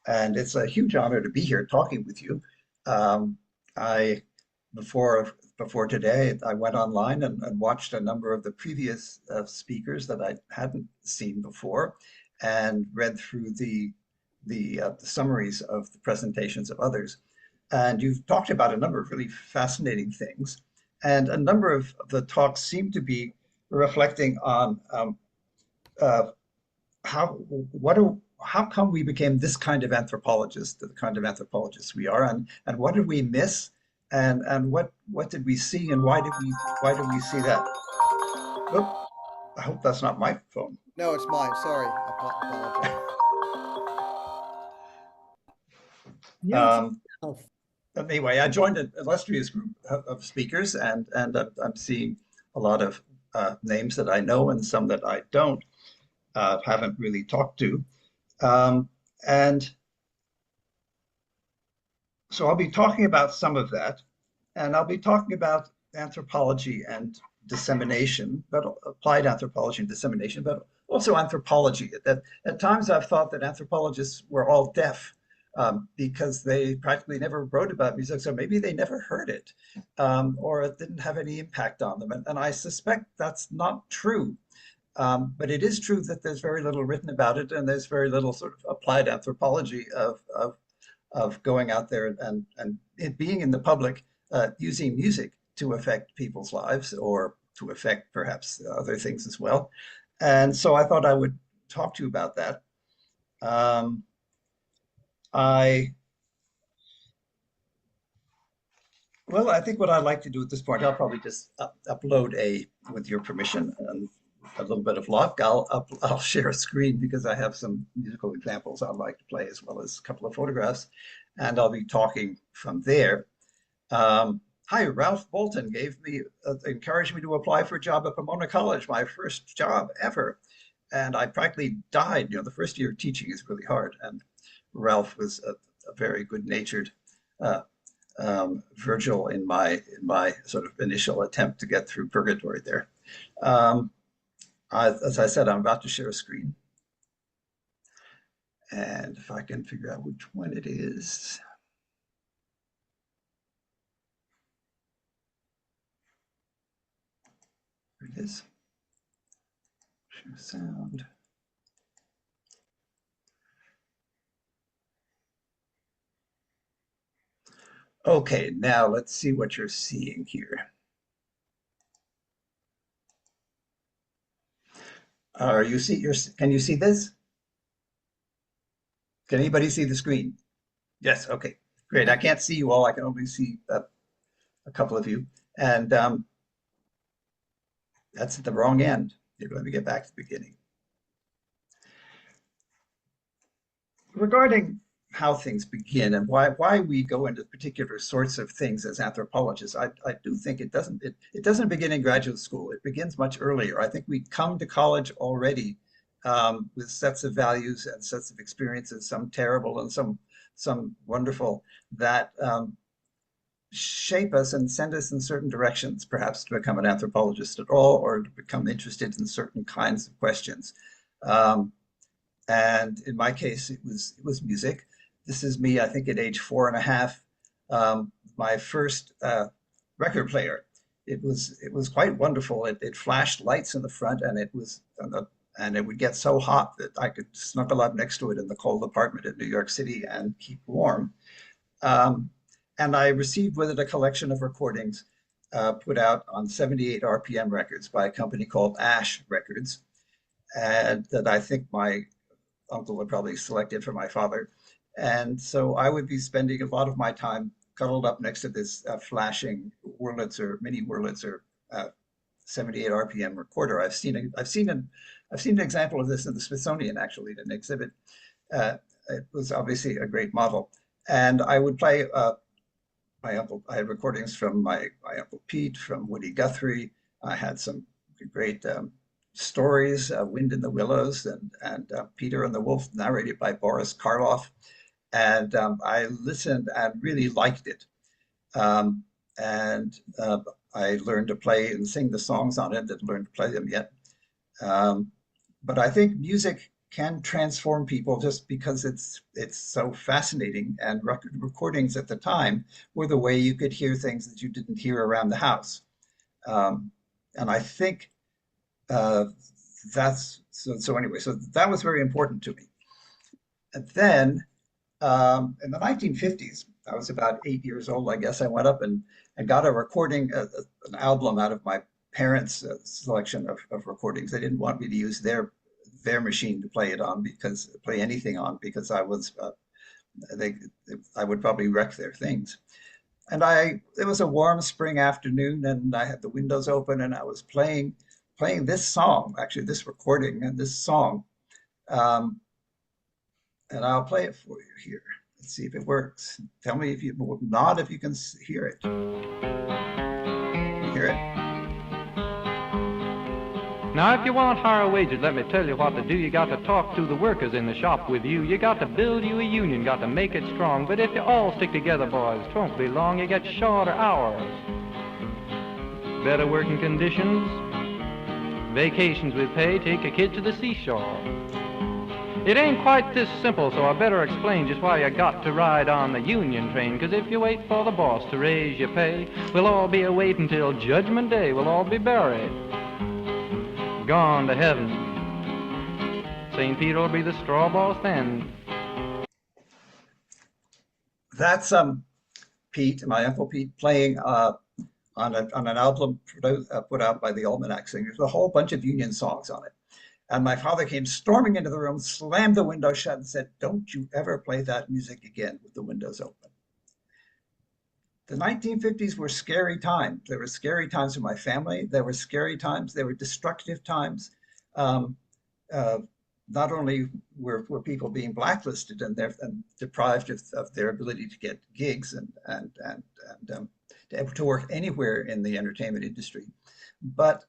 and it's a huge honor to be here talking with you. Um, I before today, I went online and watched a number of the previous speakers that I hadn't seen before, and read through the summaries of the presentations of others. And you've talked about a number of really fascinating things, and a number of the talks seem to be reflecting on uh, how what do how come we became this kind of anthropologist, the kind of anthropologists we are, and what did we miss, and what did we see, and why did we see that? Oop, I hope that's not my phone. No, it's mine. Sorry. Apologize. Mute Um, yourself. anyway, I joined an illustrious group of speakers, and I'm seeing a lot of names that I know and some that I don't haven't really talked to. Um, and so I'll be talking about some of that, and I'll be talking about anthropology and dissemination, but applied anthropology and dissemination, but also anthropology. At times I've thought that anthropologists were all deaf because they practically never wrote about music, so maybe they never heard it, or it didn't have any impact on them. And I suspect that's not true. But it is true that there's very little written about it, and there's very little sort of applied anthropology of going out there and it being in the public, using music to affect people's lives or to affect perhaps other things as well. And so I thought I would talk to you about that. Um, I Well, I think what I'd like to do at this point, I'll probably just upload with your permission and a little bit of luck, I'll share a screen because I have some musical examples I'd like to play as well as a couple of photographs, and I'll be talking from there. Hi, Ralph Bolton encouraged me to apply for a job at Pomona College, my first job ever. And I practically died. The first year of teaching is really hard. And Ralph was a very good-natured uh, Virgil in my sort of initial attempt to get through purgatory there. Um, as I said, I'm about to share a screen. And if I can figure out which one it is. There it is. Share sound. Okay, now let's see what you're seeing here. Can you see this? Can anybody see the screen? Yes, okay, great. I can't see you all. I can only see a couple of you. And that's at the wrong end. Let me get back to the beginning. Regarding how things begin and why we go into particular sorts of things as anthropologists, I do think it doesn't begin in graduate school. It begins much earlier. I think we come to college already with sets of values and sets of experiences, some terrible and some wonderful, that shape us and send us in certain directions, perhaps to become an anthropologist at all, or to become interested in certain kinds of questions. Um, and in my case, it was music. This is me, I think, at age 4.5. My first record player. It was quite wonderful. It flashed lights in the front, and it would get so hot that I could snuggle up next to it in the cold apartment in New York City and keep warm. Um, and I received with it a collection of recordings put out on 78 RPM records by a company called Ash Records, and that I think my uncle had probably selected for my father. And so I would be spending a lot of my time cuddled up next to this flashing Wurlitzer, mini Wurlitzer 78 RPM recorder. I've seen an example of this in the Smithsonian, actually, in an exhibit. It was obviously a great model. And I would play my uncle. I had recordings from my uncle Pete, from Woody Guthrie. I had some great stories, Wind in the Willows and Peter and the Wolf, narrated by Boris Karloff. And I listened and really liked it. Um, and I learned to play and sing the songs on it. Didn't learn to play them yet. Um, but I think music can transform people just because it's so fascinating. And recordings at the time were the way you could hear things that you didn't hear around the house. Um, and I think uh, that's so anyway, so that was very important to me. And then in the 1950s, I was about 8 years old, I guess. I went up and got a recording, an album out of my parents' selection of recordings. They didn't want me to use their machine to play it on because play anything on because I was they I would probably wreck their things. And it was a warm spring afternoon, and I had the windows open, and I was playing this song, actually this recording and this song. Um, and I'll play it for you here. Let's see if it works. Tell me if you nod if you can hear it. You hear it? Now, if you want higher wages, let me tell you what to do. You got to talk to the workers in the shop with you. You got to build you a union, got to make it strong. But if you all stick together, boys, 'twon't be long. You get shorter hours, better working conditions, vacations with pay, take a kid to the seashore. It ain't quite this simple, so I better explain just why you got to ride on the union train. 'Cause if you wait for the boss to raise your pay, we'll all be a-waitin' till Judgment Day. We'll all be buried, gone to heaven. St. Peter will be the straw boss then. That's Pete, my uncle Pete, playing on an album put out by the Almanac Singers, a whole bunch of union songs on it. And my father came storming into the room, slammed the window shut, and said, "Don't you ever play that music again with the windows open." The 1950s were scary times. There were scary times for my family. There were scary times. There were destructive times. Um, uh, Not only were people being blacklisted and deprived of their ability to get gigs and to work anywhere in the entertainment industry, but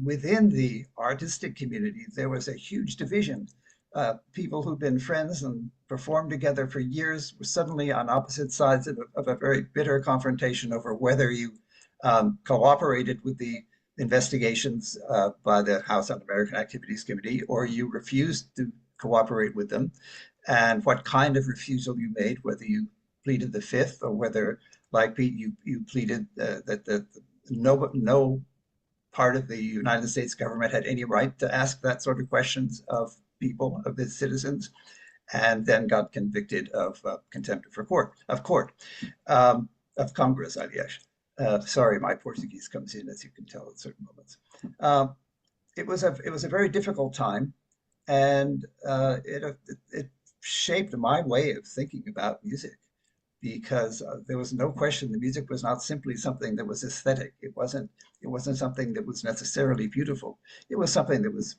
within the artistic community, there was a huge division. People who'd been friends and performed together for years were suddenly on opposite sides of a very bitter confrontation over whether you cooperated with the investigations by the House Un-American Activities Committee or you refused to cooperate with them, and what kind of refusal you made, whether you pleaded the fifth or whether, like Pete, you pleaded that no part of the United States government had any right to ask that sort of questions of people, of its citizens, and then got convicted of contempt for of Congress, aliás. Sorry, my Portuguese comes in, as you can tell, at certain moments. Um, it was a very difficult time, and it shaped my way of thinking about music because there was no question the music was not simply something that was aesthetic. It wasn't something that was necessarily beautiful. It was something that was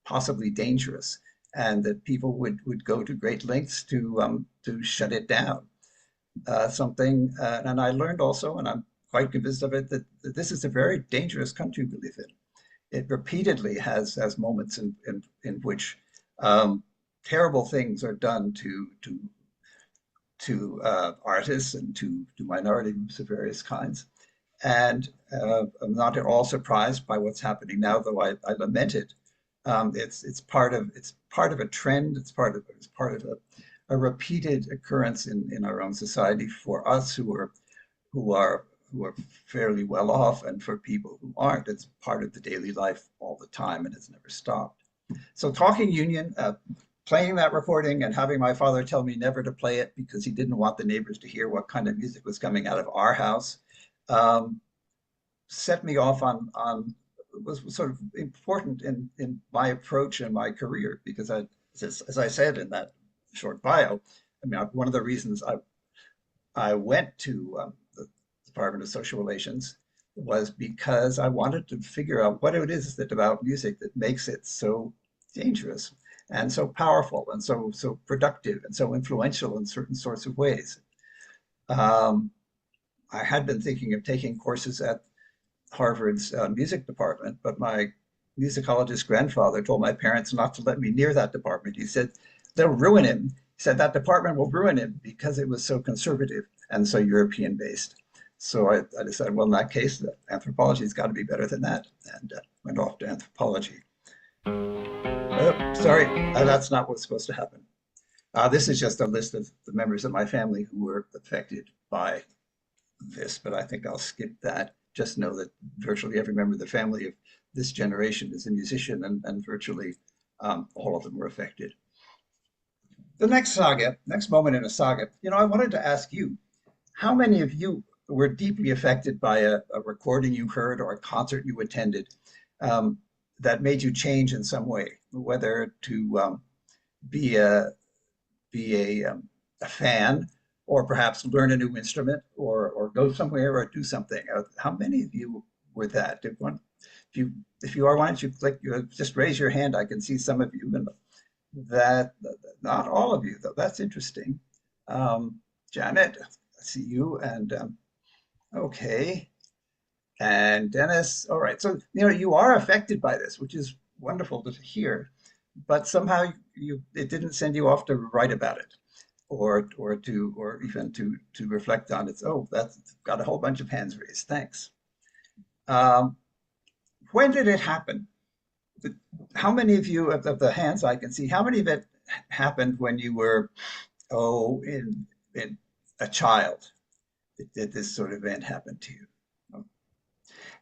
possibly dangerous, and that people would go to great lengths to shut it down. And I learned also, and I'm quite convinced of it, that this is a very dangerous country we live in. It repeatedly has moments in which terrible things are done to artists and to minority groups of various kinds. And I'm not at all surprised by what's happening now, though I lament it. It's part of a trend. It's part of a repeated occurrence in our own society for us who are who are fairly well off, and for people who aren't. It's part of the daily life all the time, and it's never stopped. So talking union, playing that recording and having my father tell me never to play it because he didn't want the neighbors to hear what kind of music was coming out of our house, um, set me off on was sort of important in my approach and my career because as I said in that short bio, I mean, one of the reasons I went to the Department of Social Relations was because I wanted to figure out what it is that about music that makes it so dangerous and so powerful and so productive and so influential in certain sorts of ways. Um, I had been thinking of taking courses at Harvard's music department, but my musicologist grandfather told my parents not to let me near that department. He said, they'll ruin him. He said that department will ruin him because it was so conservative and so European based. So I decided, well, in that case, anthropology's got to be better than that, and went off to anthropology. Oh, sorry, that's not what's supposed to happen. This is just a list of the members of my family who were affected by this, but I think I'll skip that. Just know that virtually every member of the family of this generation is a musician, and virtually all of them were affected. The next saga, next moment in a saga, I wanted to ask you, how many of you were deeply affected by a recording you heard or a concert you attended um, that made you change in some way, whether to be a a fan, or perhaps learn a new instrument, or go somewhere or do something. How many of you were that? If you are, why don't you click? Just raise your hand. I can see some of you, and that not all of you though. That's interesting. Janet, I see you, and okay, and Dennis. All right, so you are affected by this, which is wonderful to hear, but somehow it didn't send you off to write about it, or even to reflect on it. Oh, that's got a whole bunch of hands raised. Thanks. Um, when did it happen? How many of you of the hands I can see? How many of it happened when you were in a child? Did this sort of event happen to you?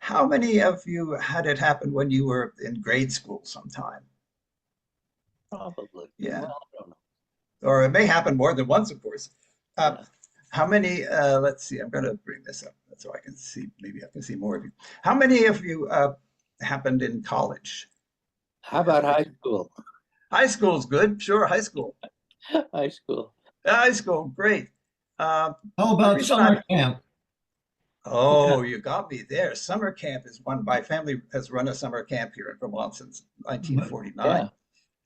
How many of you had it happen when you were in grade school sometime? Probably. Yeah. Well, I don't know. Or it may happen more than once, of course. Uh, Yeah. how many, let's see, I'm going to bring this up so I can see, maybe I can see more of you. How many of you happened in college? How about high school? High school is good, sure, high school. High school. High school, great. How The about reason I, summer camp? oh, you got me there. Summer camp is one, my family has run a summer camp here in Vermont since But 1949. Yeah. who's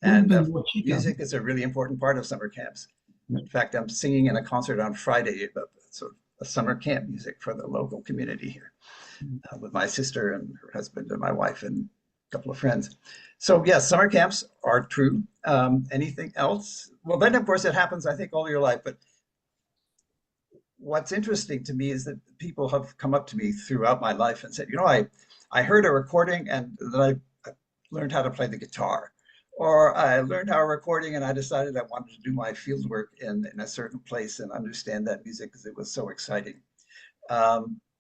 And been more chica? music is a really important part of summer camps. In fact, I'm singing in a concert on Friday about sort of a summer camp music for the local community here with my sister and her husband and my wife and a couple of friends. So yes, summer camps are true. Anything else? Well, then of course it happens, I think, all your life. But what's interesting to me is that people have come up to me throughout my life and said, I heard a recording and then I learned how to play the guitar. Or I learned how to recording and I decided I wanted to do my field work in a certain place and understand that music because it was so exciting.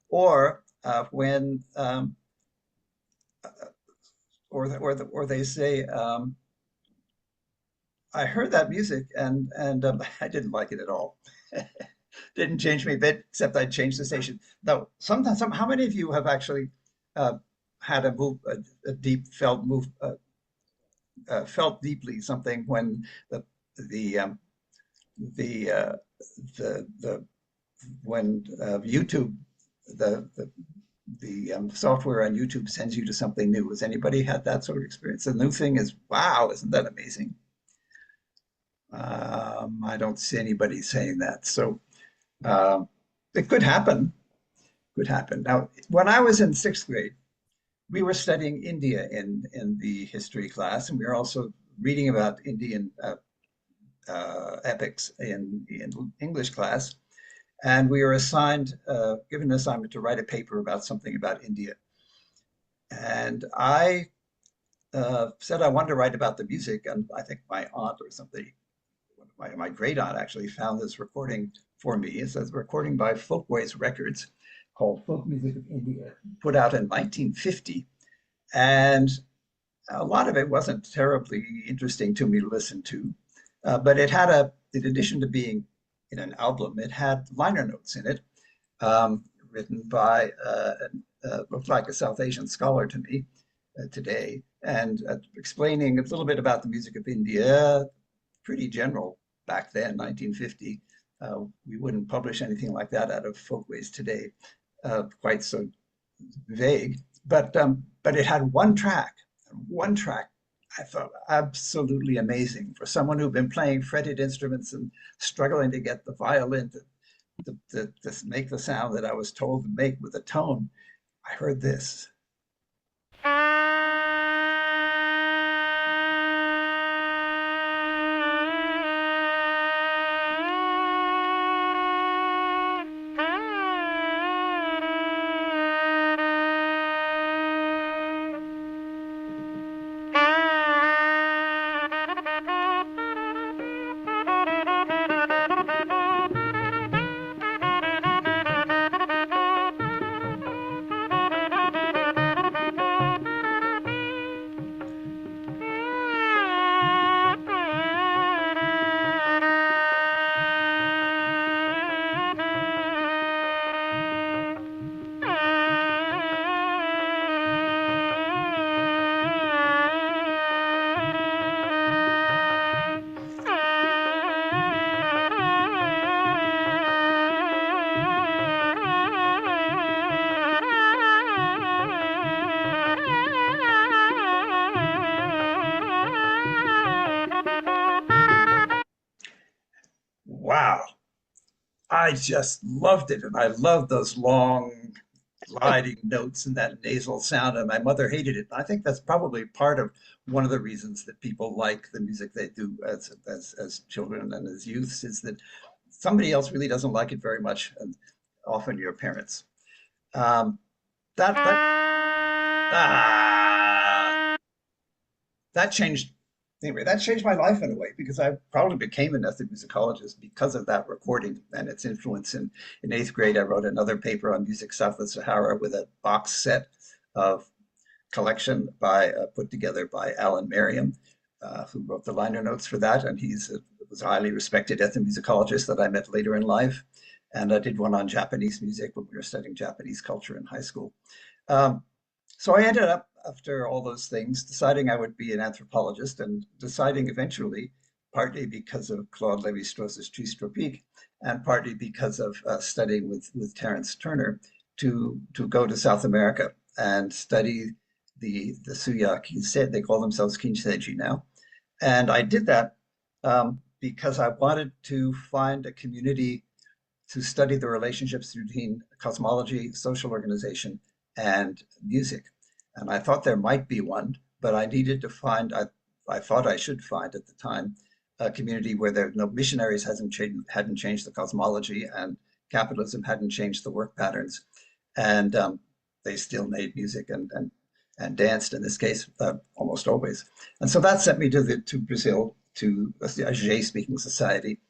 Or when or they say, I heard that music and I didn't like it at all. Didn't change me a bit, except I changed the station. Though sometimes, how many of you have actually uh, had a deep felt deeply something when the the um, the the when YouTube the software on YouTube sends you to something new? Has anybody had that sort of experience? The new thing is, wow, isn't that amazing? I don't see anybody saying that. So um, it could happen. Could happen. Now, when I was in sixth grade, we were studying India in the history class, and we were also reading about Indian epics in English class. And we were given an assignment to write a paper about something about India. And I said I wanted to write about the music, and I think my aunt or something, my great aunt actually found this recording for me. It's a recording by Folkways Records called Folk Music of India, put out in 1950. And a lot of it wasn't terribly interesting to me to listen to, but in addition to being in an album, it had liner notes in it, written by looked like a South Asian scholar to me today, and explaining a little bit about the music of India, pretty general back then, 1950. We wouldn't publish anything like that out of Folkways today, quite so vague. But it had one track I thought absolutely amazing for someone who'd been playing fretted instruments and struggling to get the violin to make the sound that I was told to make with the tone. I heard this. wow, I just loved it. And I loved those long gliding notes and that nasal sound. And my mother hated it. I think that's probably part of one of the reasons that people like the music they do as children and as youths is that somebody else really doesn't like it very much, and often your parents. Um, that that changed anyway. That changed my life in a way because I probably became an ethnomusicologist because of that recording and its influence. In eighth grade, I wrote another paper on music south of the Sahara with a box set of collection put together by Alan Merriam, who wrote the liner notes for that, and was a highly respected ethnomusicologist that I met later in life. And I did one on Japanese music when we were studying Japanese culture in high school. Um, so I ended up, after all those things, deciding I would be an anthropologist and deciding eventually, partly because of Claude Lévi-Strauss's Trees Tropiques and partly because of studying with Terence Turner, to go to South America and study the Suya Kinsei. They call themselves Kinseji now. And I did that because I wanted to find a community to study the relationships between cosmology, social organization, and music. And I thought there might be one, but I needed to find, I thought I should find at the time, a community where there no missionaries hadn't changed the cosmology and capitalism hadn't changed the work patterns. And they still made music and danced in this case, almost always. And so that sent me to Brazil, to a Jé speaking society.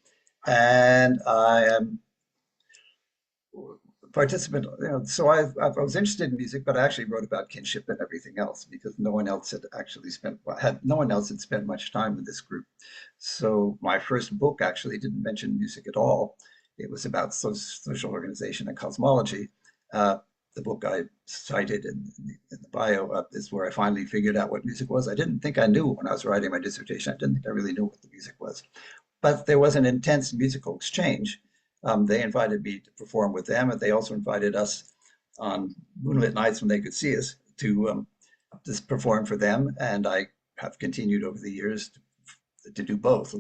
And I am participant, so I was interested in music, but I actually wrote about kinship and everything else because no one else had spent much time with this group. So my first book actually didn't mention music at all. It was about social organization and cosmology. The book I cited in the bio is where I finally figured out what music was. I didn't think I knew when I was writing my dissertation. I didn't think I really knew what the music was. But there was an intense musical exchange. They invited me to perform with them, and they also invited us on moonlit nights when they could see us to just perform for them. And I have continued over the years to do both.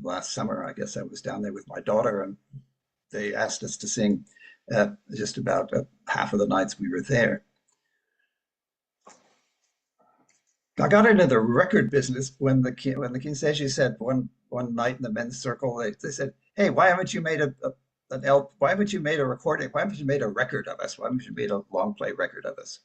Last summer, I guess I was down there with my daughter, and they asked us to sing just about half of the nights we were there. I got into the record business when the Kinseji said one night in the men's circle, they said, "Hey, why haven't you made why haven't you made a recording? Why haven't you made a record of us? Why haven't you made a long play record of us?"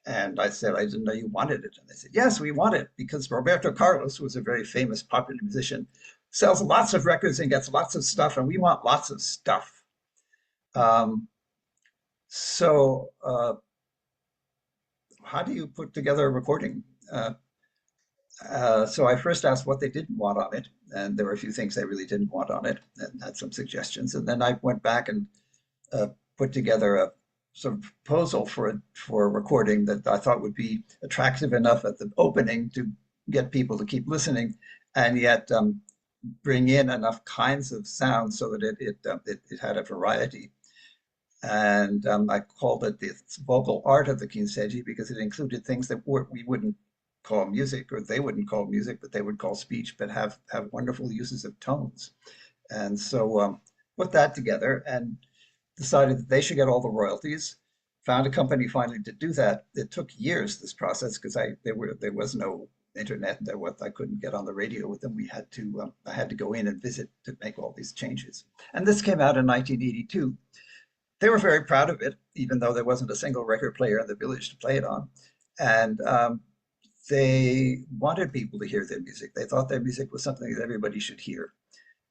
And I said, "I didn't know you wanted it." And they said, "Yes, we want it because Roberto Carlos, who was a very famous popular musician, sells lots of records and gets lots of stuff, and we want lots of stuff." So how do you put together a recording? So I first asked what they didn't want on it, and there were a few things they really didn't want on it, and had some suggestions. And then I went back and put together a sort of proposal for a recording that I thought would be attractive enough at the opening to get people to keep listening, and yet bring in enough kinds of sounds so that it had a variety. And I called it the vocal art of the Kinseji because it included things that we wouldn't call music, or they wouldn't call music, but they would call speech, but have wonderful uses of tones. And so put that together and decided that they should get all the royalties. Found a company finally to do that. It took years, this process, because there was no internet. I couldn't get on the radio with them. I had to go in and visit to make all these changes. And this came out in 1982. They were very proud of it, even though there wasn't a single record player in the village to play it on. And they wanted people to hear their music. They thought their music was something that everybody should hear.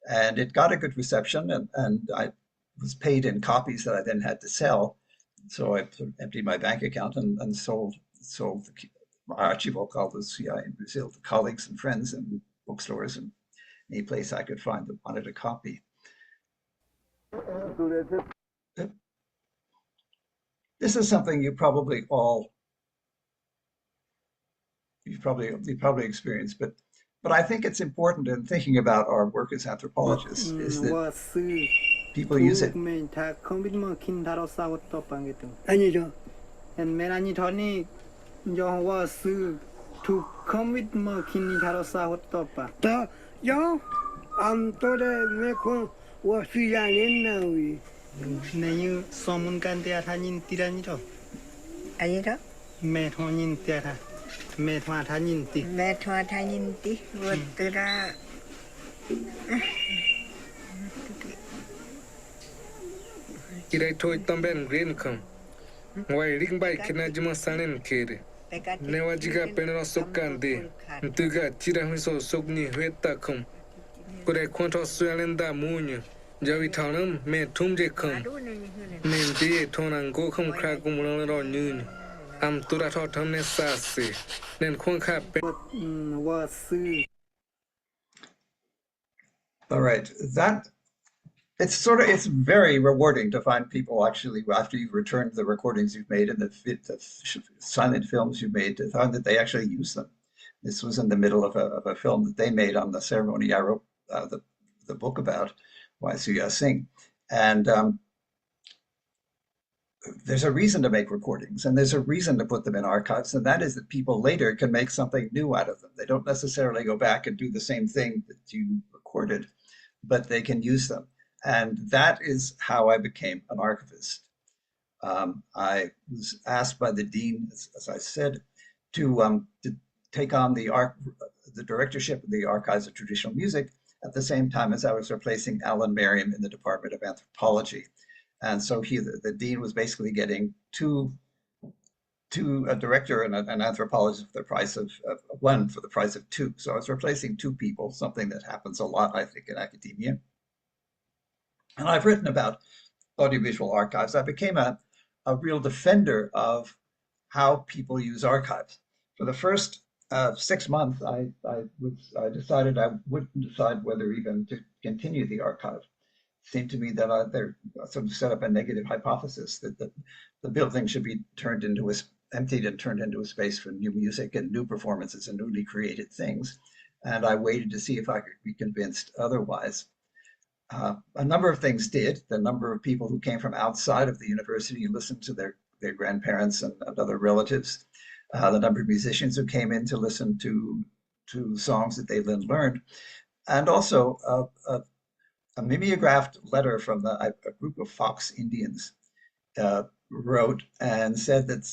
And it got a good reception, and I was paid in copies that I then had to sell. So I sort of emptied my bank account and sold the archivo caldos in Brazil to colleagues and friends and bookstores and any place I could find that wanted a copy. This is something you've probably experienced, but I think it's important in thinking about our work as anthropologists is that people use it. 아니죠. 메라니 더니 was to commitment kin 다로사 호토빠. 다 요. 암토레 메코 我虽然人呢喂，那有上门干的他人地了你着， 아니라 没同人的他，没同他人的， 매토아 다닌디 뭐더라 Irai toi tamben green kam. Wai ring bai kena juma sanen kere. Newa jiga penero sokande. Ntuga tira hiso sokni hueta kam. Kure kwanto suelenda munyo. Jawi tanam me tumje kam. Nen die tonan go kam kra gumulon ro nyun. Am tura to tamne sase. Nen kwan ka pe. 我是 All right, that it's very rewarding to find people actually after you've returned the recordings you've made and the silent films you've made to find that they actually use them. This was in the middle of a film that they made on the ceremony I wrote the book about, Waisuya Singh, and there's a reason to make recordings and there's a reason to put them in archives, and that is that people later can make something new out of them. They don't necessarily go back and do the same thing that you recorded, but they can use them. And that is how I became an archivist. I was asked by the dean, as I said, to take on the directorship of the Archives of Traditional Music at the same time as I was replacing Alan Merriam in the Department of Anthropology. And so the dean was basically getting a director and an anthropologist for the price of one for the price of two. So I was replacing two people, something that happens a lot, I think, in academia. And I've written about audiovisual archives. I became a real defender of how people use archives. For the first 6 months, I decided I wouldn't decide whether even to continue the archive. It seemed to me that there sort of set up a negative hypothesis that the building should be emptied and turned into a space for new music and new performances and newly created things. And I waited to see if I could be convinced otherwise. A number of things did. The number of people who came from outside of the university and listened to their grandparents and other relatives, the number of musicians who came in to listen to songs that they then learned, and also a mimeographed letter from a group of Fox Indians wrote and said that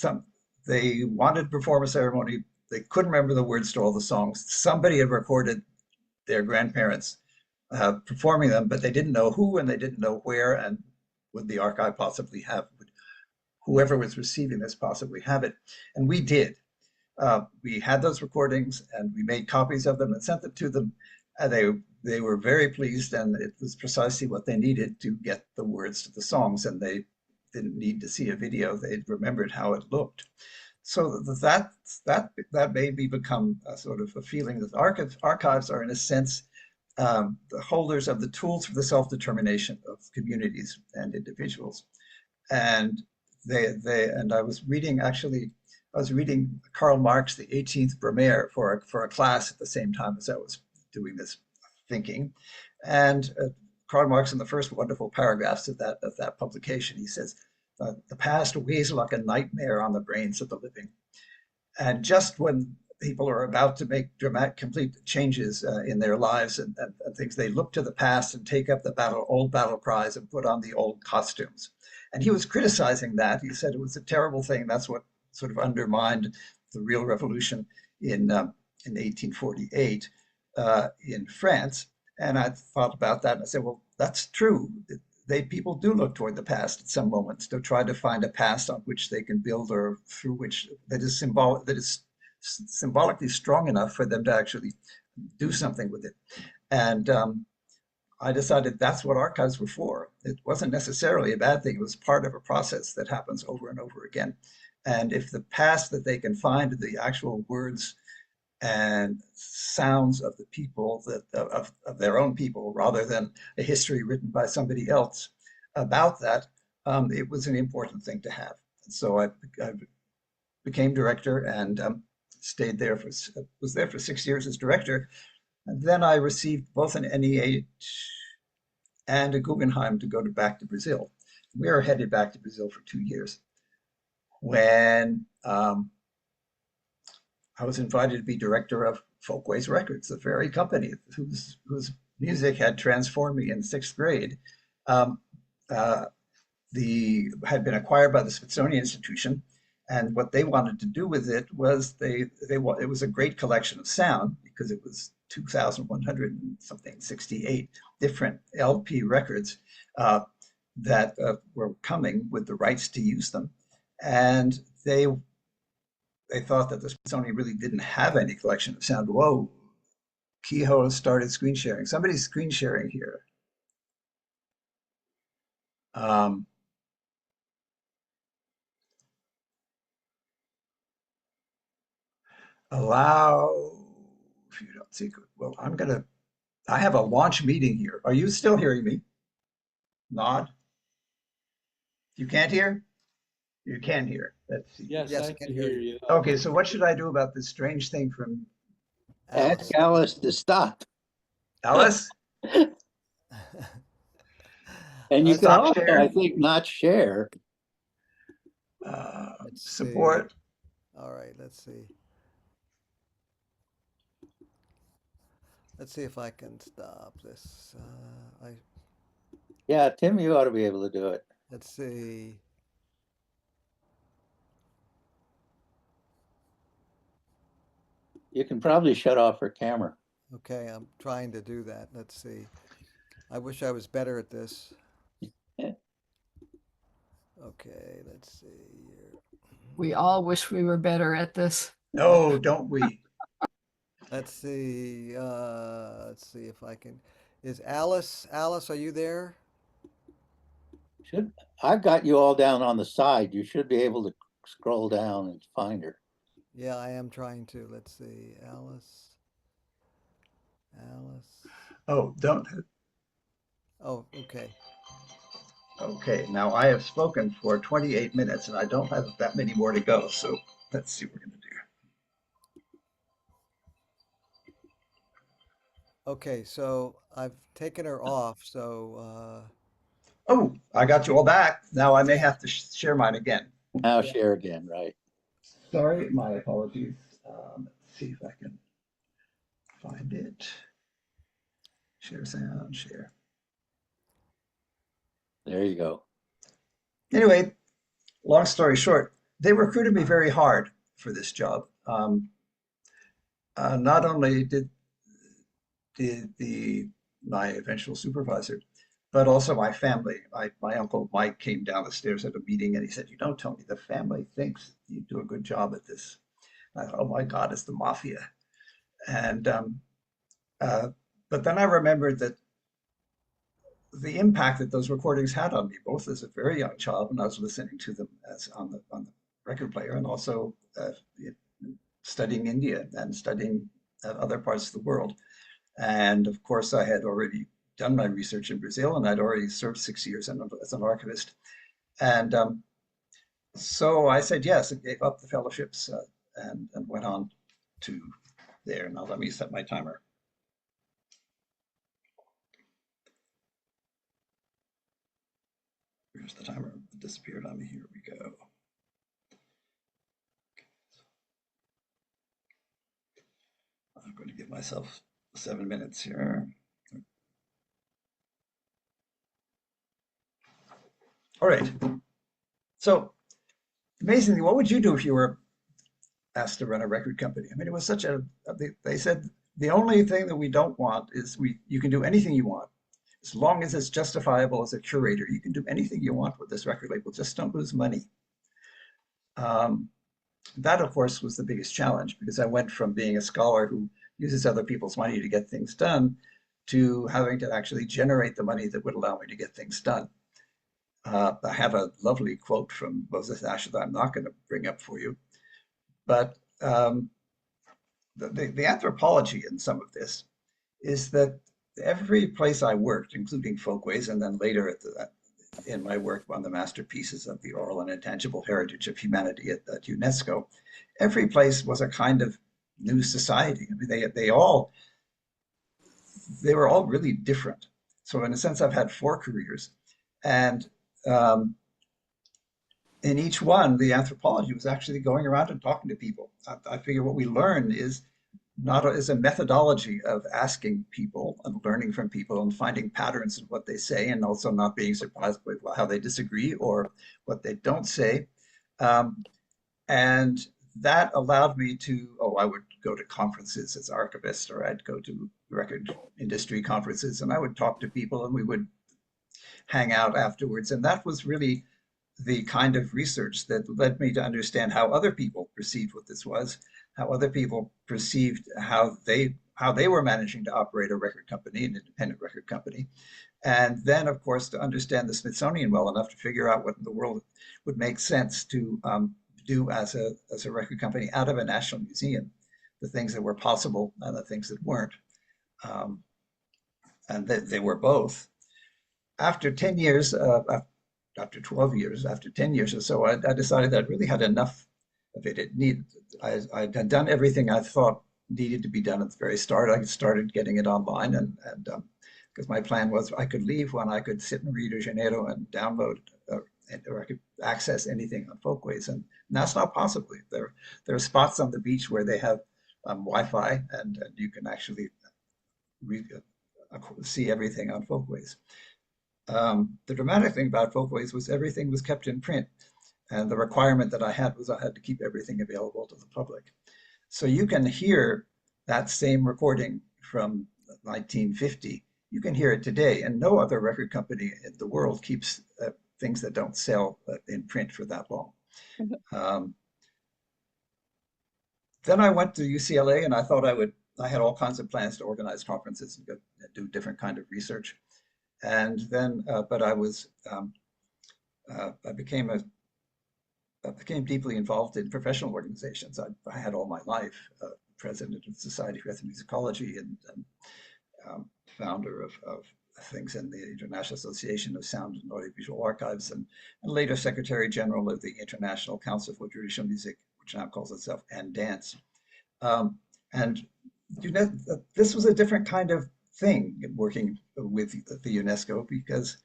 they wanted to perform a ceremony. They couldn't remember the words to all the songs. Somebody had recorded their grandparents performing them, but they didn't know who and they didn't know where, and would the archive possibly would whoever was receiving this possibly have it? And we did. We had those recordings and we made copies of them and sent them to them. They were very pleased, and it was precisely what they needed to get the words to the songs, and they didn't need to see a video. They remembered how it looked. So that made me become a sort of a feeling that archives are, in a sense, the holders of the tools for the self-determination of communities and individuals. And I was reading Karl Marx, The 18th Brumaire, for a class at the same time as I was doing this thinking. And Karl Marx, in the first wonderful paragraphs of that publication, he says, the past weighs like a nightmare on the brains of the living. And just when people are about to make complete changes in their lives and things, they look to the past and take up the old battle cries and put on the old costumes. And he was criticizing that. He said it was a terrible thing. That's what sort of undermined the real revolution in 1848 in France. And I thought about that and I said, well, that's true. People do look toward the past at some moments to try to find a past on which they can build, or through which that is symbolically strong enough for them to actually do something with it. And I decided that's what archives were for. It wasn't necessarily a bad thing. It was part of a process that happens over and over again. And if the past that they can find, the actual words and sounds of the people, of their own people, rather than a history written by somebody else about that, it was an important thing to have. And so I became director and was there for 6 years as director. And then I received both an NEH and a Guggenheim to go back to Brazil. We are headed back to Brazil for 2 years. When I was invited to be director of Folkways Records, the very company whose music had transformed me in sixth grade. Um, uh, had been acquired by the Smithsonian Institution, and what they wanted to do with it was it was a great collection of sound because it was 2,100 and something 68 different LP records that were coming with the rights to use them, and they thought that the Smithsonian really didn't have any collection of sound. Whoa, Kehoe started screen sharing. Somebody's screen sharing here. Allow, if you don't see, well, I have a launch meeting here. Are you still hearing me? Nod. You can't hear? You can hear. Let's see. Yes, Yes, I I can can hear hear you. you. Okay, so what should I do about this strange thing from Ask Alice. Alice to stop. Alice? And you can Stop also, share. I think, not share. Let's Support. see. All right, let's see. Let's see if I can stop this. Yeah, Tim, you ought to be able to do it. Let's see. You can probably shut off her camera. Okay, I'm trying to do that. Let's see. I wish I was better at this. Okay, let's see here. We all wish we were better at this. No, don't we? Let's see. Let's see if I can. Is Alice? Alice, are you there? I've got you all down on the side. You should be able to scroll down and find her. Yeah, I am trying to. Let's see. Alice. Alice. Oh, don't. Oh, okay. Okay, now I have spoken for 28 minutes and I don't have that many more to go. So let's see what we're going to do. Okay, so I've taken her off. So Oh, I got you all back. Now I may have to share mine again. Now share again, right? Sorry, my apologies. Let's see if I can find it. Share sound, share. There you go. Anyway, long story short, they recruited me very hard for this job. Not only did my eventual supervisor, but also my family. My uncle Mike came down the stairs at a meeting and he said, "You know, Tony, the family thinks you do a good job at this." And I thought, "Oh my God, it's the mafia." And but then I remembered that the impact that those recordings had on me, both as a very young child when I was listening to them as on the record player, and also studying India and studying other parts of the world. And of course, I had already done my research in Brazil, and I'd already served 6 years as an archivist. And so I said yes and gave up the fellowships and went on to there. Now let me set my timer. Here's the timer. It disappeared on me. Here we go. I'm going to give myself 7 minutes here. All right. So amazingly, what would you do if you were asked to run a record company? I mean, it was such they said the only thing that we don't want is you can do anything you want. As long as it's justifiable as a curator, you can do anything you want with this record label, just don't lose money. That, of course, was the biggest challenge because I went from being a scholar who uses other people's money to get things done to having to actually generate the money that would allow me to get things done. I have a lovely quote from Moses Asher that I'm not going to bring up for you, but the anthropology in some of this is that every place I worked, including Folkways, and then later in my work on the masterpieces of the oral and intangible heritage of humanity at UNESCO, every place was a kind of new society. I mean, they were all really different. So in a sense, I've had 4 careers, and in each one, the anthropology was actually going around and talking to people. I figure what we learn is not as a methodology of asking people and learning from people and finding patterns in what they say, and also not being surprised by how they disagree or what they don't say. Um, and that allowed me to, I would go to conferences as archivist, or I'd go to record industry conferences, and I would talk to people and we would hang out afterwards. And that was really the kind of research that led me to understand how other people perceived what this was, how other people perceived how they were managing to operate a record company, an independent record company. And then, of course, to understand the Smithsonian well enough to figure out what in the world would make sense to do as a record company out of a national museum, the things that were possible and the things that weren't. And they were both. After 10 years, after 12 years, after 10 years or so, I decided I really had enough of it. I'd done everything I thought needed to be done at the very start. I started getting it online, and because my plan was I could leave when I could sit in Rio de Janeiro and download or I could access anything on Folkways, and that's not possible. There are spots on the beach where they have Wi-Fi, and you can actually see everything on Folkways. The dramatic thing about Folkways was everything was kept in print, and the requirement that I had was I had to keep everything available to the public. So you can hear that same recording from 1950. You can hear it today, and no other record company in the world keeps things that don't sell in print for that long. Then I went to UCLA, and I thought I had all kinds of plans to organize conferences and do different kind of research. And then, but I became deeply involved in professional organizations. I had all my life, president of the Society for Ethnomusicology and founder of things in the International Association of Sound and Audiovisual Archives, and later Secretary General of the International Council for Traditional Music, which now calls itself and Dance. And this was a different kind of thing, working with the UNESCO, because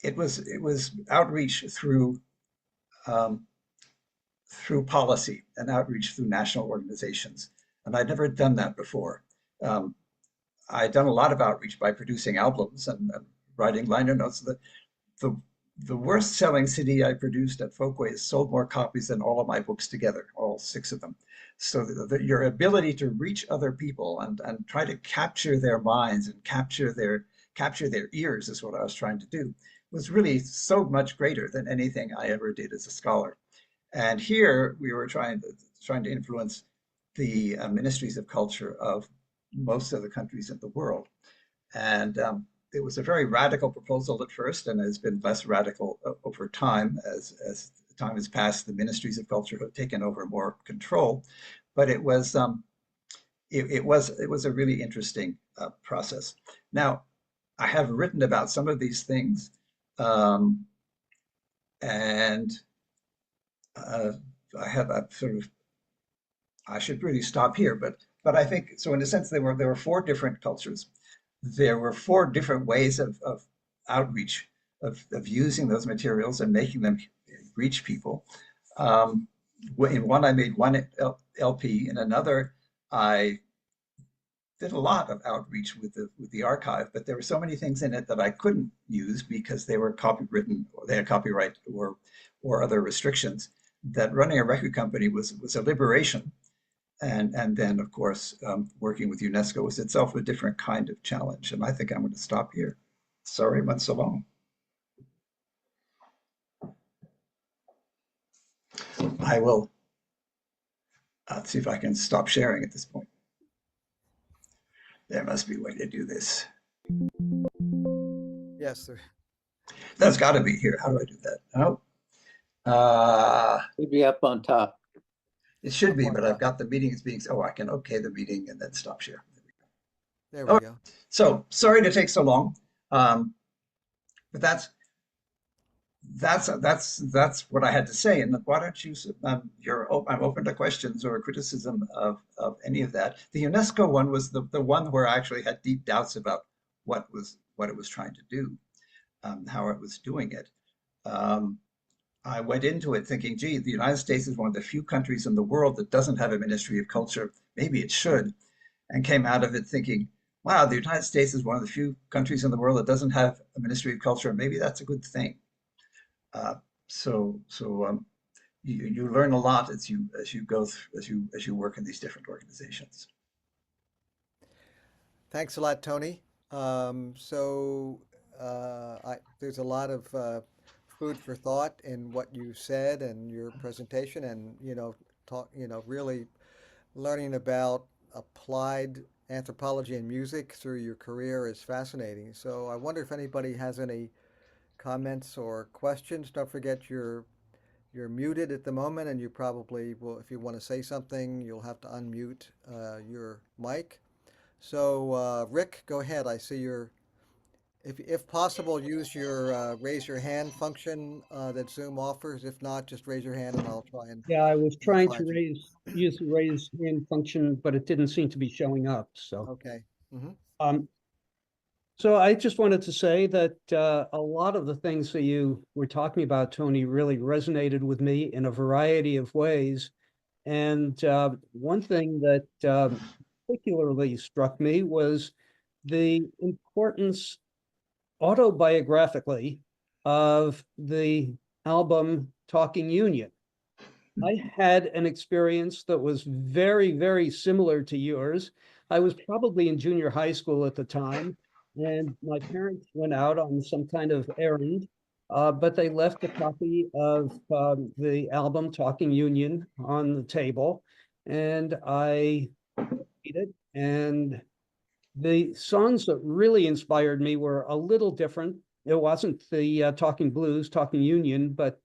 it was outreach through policy and outreach through national organizations, and I'd never done that before. I'd done a lot of outreach by producing albums and writing liner notes. The worst selling CD I produced at Folkways sold more copies than all of my books together, all 6 of them. So your ability to reach other people and try to capture their minds and capture their ears is what I was trying to do, was really so much greater than anything I ever did as a scholar. And here we were trying to influence the ministries of culture of most of the countries in the world. And it was a very radical proposal at first, and has been less radical over time. As time has passed, the ministries of culture have taken over more control. But it was a really interesting process. I have written about some of these things, and I should really stop here, but I think so. In a sense, there were 4 different cultures. There were 4 different ways of outreach, of using those materials and making them reach people. In one, I made 1 LP. In another, I did a lot of outreach with the archive, but there were so many things in it that I couldn't use because they were copywritten, or they had copyright or other restrictions. That running a record company was a liberation. And then, of course, working with UNESCO was itself a different kind of challenge. And I think I'm going to stop here. Sorry, went so long. I will see if I can stop sharing at this point. There must be a way to do this. Yes, sir. That's got to be here. How do I do that? Oh. Should be up on top. It should be, but I've got the meeting as being, I can okay the meeting and then stop share. There we go. So sorry to take so long, but that's what I had to say. And why don't you? I'm open to questions or criticism of any of that. The UNESCO one was the one where I actually had deep doubts about what it was trying to do, how it was doing it. I went into it thinking, gee, the United States is one of the few countries in the world that doesn't have a Ministry of Culture. Maybe it should. And came out of it thinking, wow, the United States is one of the few countries in the world that doesn't have a Ministry of Culture. Maybe that's a good thing. Uh, so you learn a lot as you go through, as you work in these different organizations. Thanks a lot, Tony. There's a lot of food for thought in what you said and your presentation, and really learning about applied anthropology and music through your career is fascinating. So I wonder if anybody has any comments or questions. Don't forget you're muted at the moment, and you probably will, if you want to say something, you'll have to unmute your mic. So, Rick, go ahead. I see if possible, use your raise your hand function that Zoom offers. If not, just raise your hand and I'll try and Yeah, I was trying to find you. use the raise hand function, but it didn't seem to be showing up. So, Okay. Mm-hmm. so I just wanted to say that a lot of the things that you were talking about, Tony, really resonated with me in a variety of ways. And one thing that particularly struck me was the importance autobiographically of the album Talking Union. I had an experience that was very, very similar to yours. I was probably in junior high school at the time, and my parents went out on some kind of errand, but they left a copy of the album Talking Union on the table, and I read it. And the songs that really inspired me were a little different. It wasn't the Talking Blues, Talking Union, but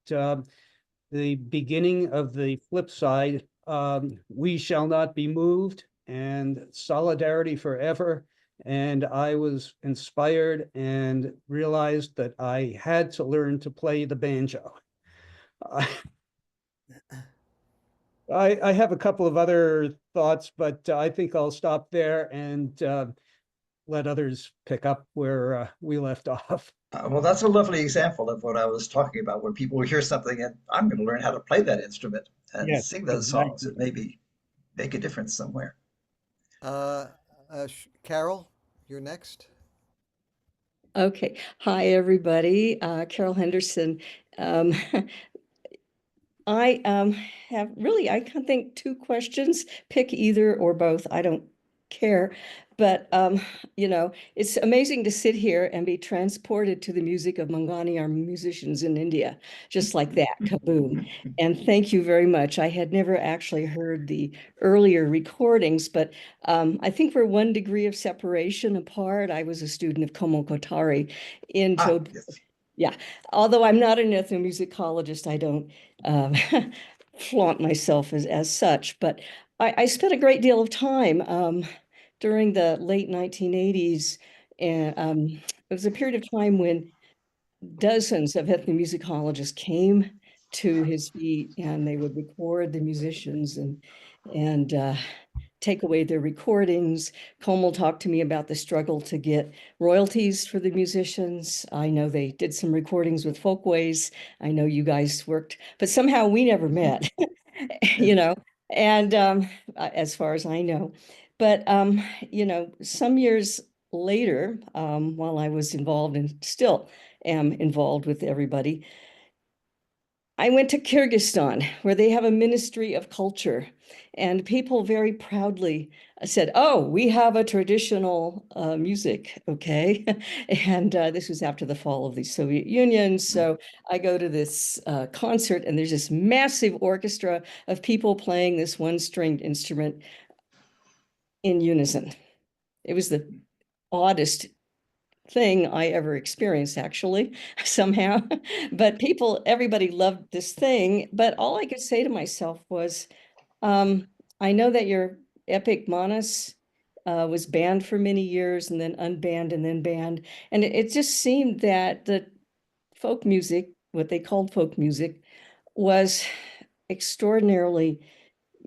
the beginning of the flip side, We Shall Not Be Moved and Solidarity Forever. And I was inspired and realized that I had to learn to play the banjo. I have a couple of other thoughts, but I think I'll stop there and let others pick up where we left off. Well, that's a lovely example of what I was talking about, when people hear something and I'm going to learn how to play that instrument and Yes, sing those songs exactly. and maybe make a difference somewhere. Uh, Carol, you're next. Okay. Hi, everybody. Carol Henderson. Um, I I can think two questions. Pick either or both. I don't care. But, it's amazing to sit here and be transported to the music of Mangani, our musicians in India, just like that, kaboom. And thank you very much. I had never actually heard the earlier recordings, but I think we're 1 degree of separation apart. I was a student of Komal Kotari in Jodhpur. Yes. Yeah, although I'm not an ethnomusicologist, I don't flaunt myself as such, but I spent a great deal of time during the late 1980s, and it was a period of time when dozens of ethnomusicologists came to his feet, and they would record the musicians and take away their recordings. Komal talked to me about the struggle to get royalties for the musicians. I know they did some recordings with Folkways. I know you guys worked, but somehow we never met, and as far as I know. But, some years later, while I was involved and still am involved with everybody, I went to Kyrgyzstan, where they have a Ministry of Culture, and people very proudly said, "Oh, we have a traditional music, okay?" And this was after the fall of the Soviet Union. So I go to this concert, and there's this massive orchestra of people playing this one-stringed instrument in unison. It was the oddest thing I ever experienced, actually, somehow. But everybody loved this thing. But all I could say to myself was, I know that your epic Manas was banned for many years and then unbanned and then banned. And it just seemed that the folk music, what they called folk music, was extraordinarily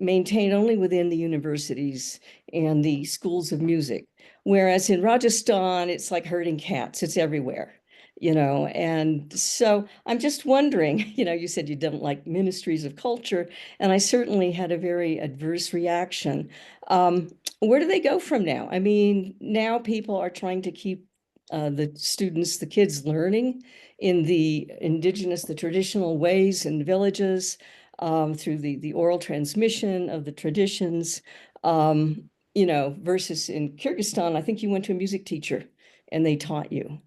maintained only within the universities and the schools of music. Whereas in Rajasthan, it's like herding cats, it's everywhere. and so I'm just wondering, you said you don't like ministries of culture, and I certainly had a very adverse reaction. Where do they go from now? I mean, now people are trying to keep the students, the kids learning in the indigenous, the traditional ways in villages, through the oral transmission of the traditions, versus in Kyrgyzstan, I think you went to a music teacher and they taught you.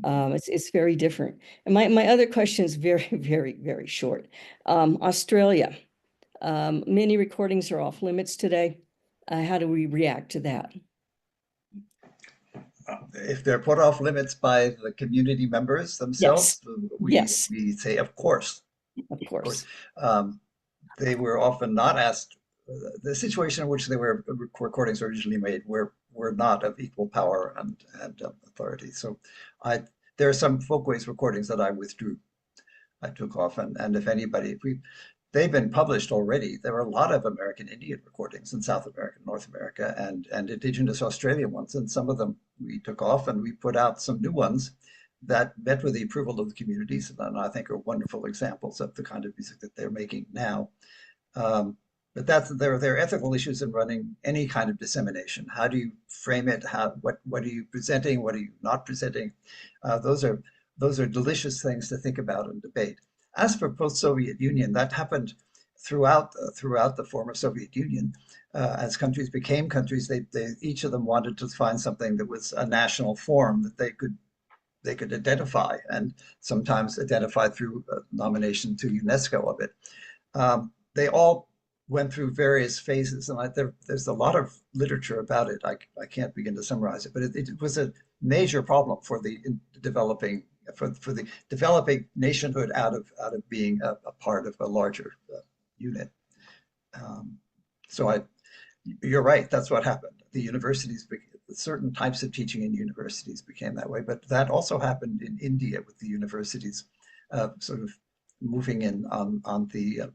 It's very different. And my other question is very, very, very short. Australia, many recordings are off limits today. How do we react to that? If they're put off limits by the community members Yes. themselves, Yes, we say, of course. of Of course. course. They were often not asked. The situation in which they were recordings originally made were not of equal power and authority. So there are some folkways recordings that I withdrew. I took off, and if anybody, they've been published already. There are a lot of American Indian recordings in South America, North America, and indigenous Australian ones, and some of them we took off, and we put out some new ones that met with the approval of the communities, and I think are wonderful examples of the kind of music that they're making now. But there are ethical issues in running any kind of dissemination. How do you frame it? What are you presenting? What are you not presenting? Those are delicious things to think about and debate. As for post-Soviet Union, that happened throughout the former Soviet Union. As countries became countries, they each of them wanted to find something that was a national form that they could identify, and sometimes identify through a nomination to UNESCO of it. They all went through various phases, and there's a lot of literature about it. I can't begin to summarize it, but it was a major problem for the developing nationhood out of being a part of a larger unit. So you're right. That's what happened. The universities, certain types of teaching in universities became that way, but that also happened in India with the universities sort of moving in on the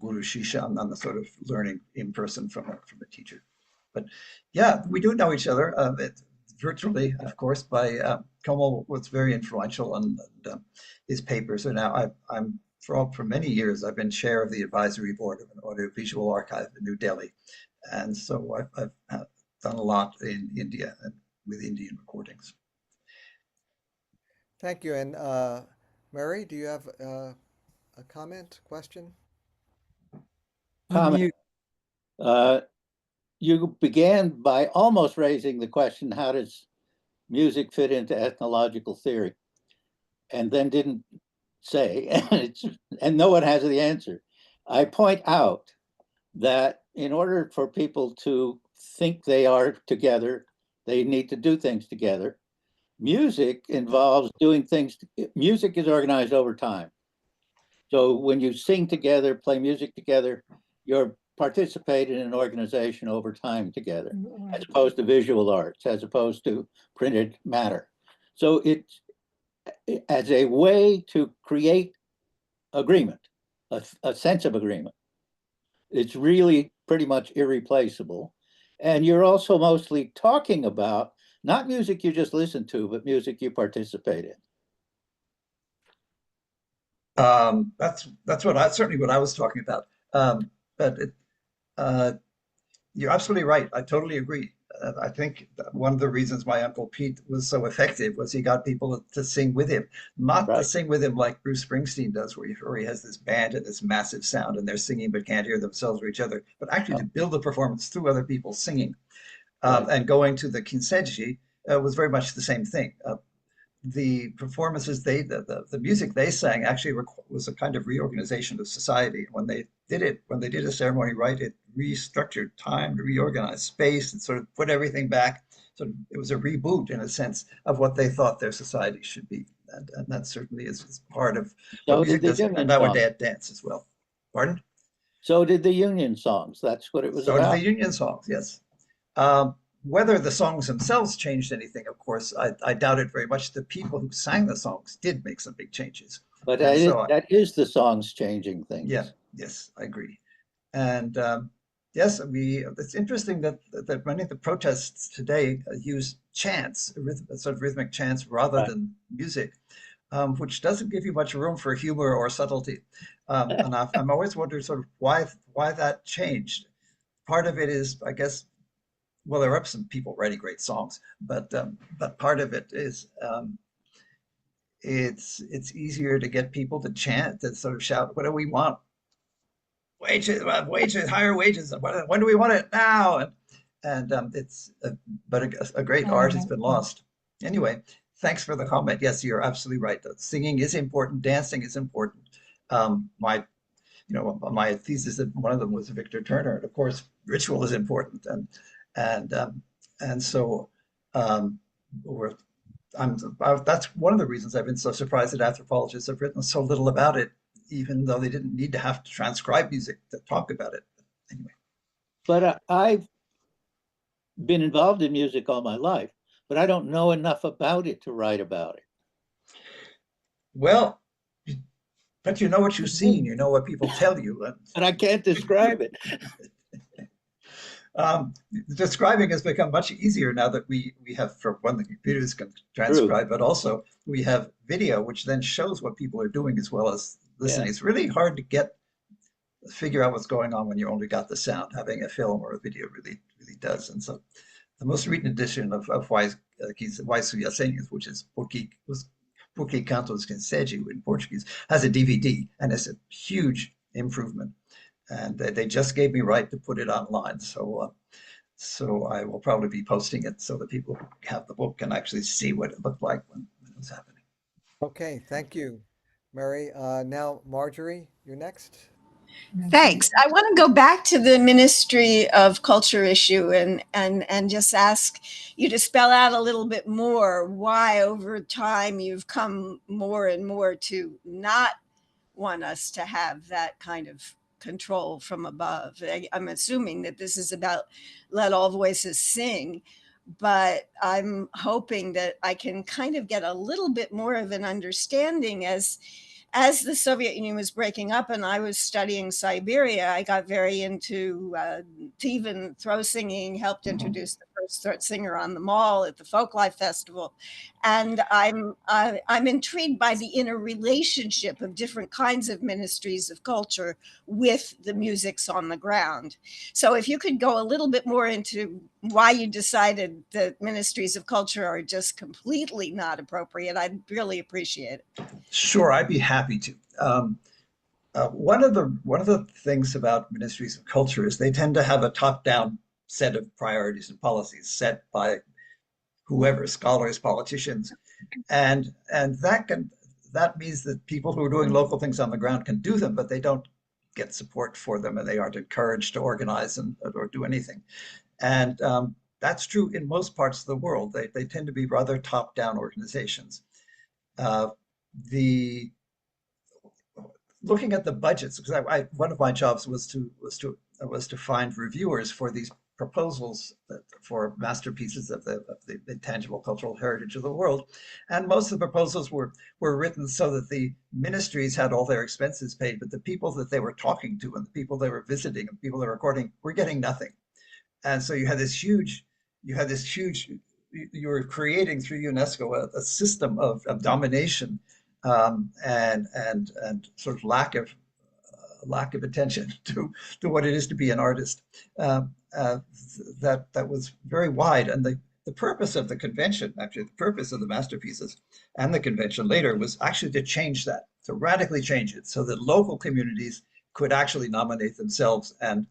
Guru Shisha, on the sort of learning in person from a teacher. But yeah, we do know each other virtually, of course. Komal was very influential on his papers, and now I'm for many years I've been chair of the advisory board of an audiovisual archive in New Delhi, and so I've done a lot in India and with Indian recordings. Thank you. And Murray, do you have a comment, question? Comment. You began by almost raising the question, how does music fit into ethnological theory? And then didn't say, and no one has the answer. I point out that in order for people to think they are together, they need to do things together. Music involves doing things. Music is organized over time. So when you sing together, play music together, you're participating in an organization over time together, as opposed to visual arts, as opposed to printed matter. So it's as a way to create agreement, a sense of agreement. It's really pretty much irreplaceable. And you're also mostly talking about not music you just listen to, but music you participate in. That's certainly what I was talking about. But you're absolutely right. I totally agree. I think one of the reasons my Uncle Pete was so effective was he got people to sing with him, not to sing with him like Bruce Springsteen does, where he has this band and this massive sound and they're singing but can't hear themselves or each other, but actually to build the performance through other people singing. And going to the Kinseji was very much the same thing. The performances the music they sang actually was a kind of reorganization of society. When they did a ceremony right, it restructured time, reorganized space, and sort of put everything back. So it was a reboot in a sense of what they thought their society should be, and that certainly is part of what music does. And our dad dance as well. Pardon? So did the Union songs. That's what it was about. So did the Union songs, yes. Whether the songs themselves changed anything, of course, I doubt it very much. The people who sang the songs did make some big changes. But that is the songs changing things. Yeah, yes, I agree. And Yes, it's interesting that many of the protests today use chants, sort of rhythmic chants rather Right. than music, which doesn't give you much room for humor or subtlety. And I'm always wondering sort of why that changed. Part of it is, I guess, well, there are some people writing great songs, but part of it is it's easier to get people to chant, to sort of shout, "What do we want? Wages, higher wages. When do we want it now?" And but a great art has been lost. Anyway, thanks for the comment. Yes, you're absolutely right. Singing is important. Dancing is important. My my thesis, one of them was Victor Turner, and of course, ritual is important, and and so um, we're, that's one of the reasons I've been so surprised that anthropologists have written so little about it, even though they didn't need to have to transcribe music to talk about it. Anyway. But I've been involved in music all my life, but I don't know enough about it to write about it. Well, but you know what you've seen, you know what people tell you. And I can't describe it. Describing has become much easier now that we have, for one, the computers can transcribe, but also we have video, which then shows what people are doing as well as listening. Yeah. It's really hard to figure out what's going on when you only got the sound. Having a film or a video really does. And so the most recent edition of Why Suyasenhas, which is Porque Cantos Cansejo in Portuguese, has a DVD, and it's a huge improvement. And they just gave me right to put it online. So I will probably be posting it so that people who have the book can actually see what it looked like when it was happening. Okay, thank you, Mary. Now, Marjorie, you're next. Thanks. I want to go back to the Ministry of Culture issue and just ask you to spell out a little bit more why over time you've come more and more to not want us to have that kind of control from above. I'm assuming that this is about let all voices sing, but I'm hoping that I can kind of get a little bit more of an understanding as the Soviet Union was breaking up and I was studying Siberia. I got very into even throw singing, helped introduce the first throat singer on the mall at the Folklife Festival. And I'm intrigued by the interrelationship of different kinds of ministries of culture with the musics on the ground. So if you could go a little bit more into why you decided that ministries of culture are just completely not appropriate, I'd really appreciate it. Sure, I'd be happy to. One of the things about ministries of culture is they tend to have a top-down set of priorities and policies set by whoever, scholars, politicians, and that means that people who are doing local things on the ground can do them, but they don't get support for them, and they aren't encouraged to organize or do anything. And that's true in most parts of the world. They tend to be rather top-down organizations. Looking at the budgets, because one of my jobs was to find reviewers for these proposals for masterpieces of the intangible cultural heritage of the world, and most of the proposals were written so that the ministries had all their expenses paid, but the people that they were talking to and the people they were visiting and the people they were recording were getting nothing. And so you were creating through UNESCO a system of domination and sort of lack of attention to what it is to be an artist. That was very wide, and the purpose of the convention, actually the purpose of the masterpieces and the convention later, was actually to change that, to radically change it, so that local communities could actually nominate themselves and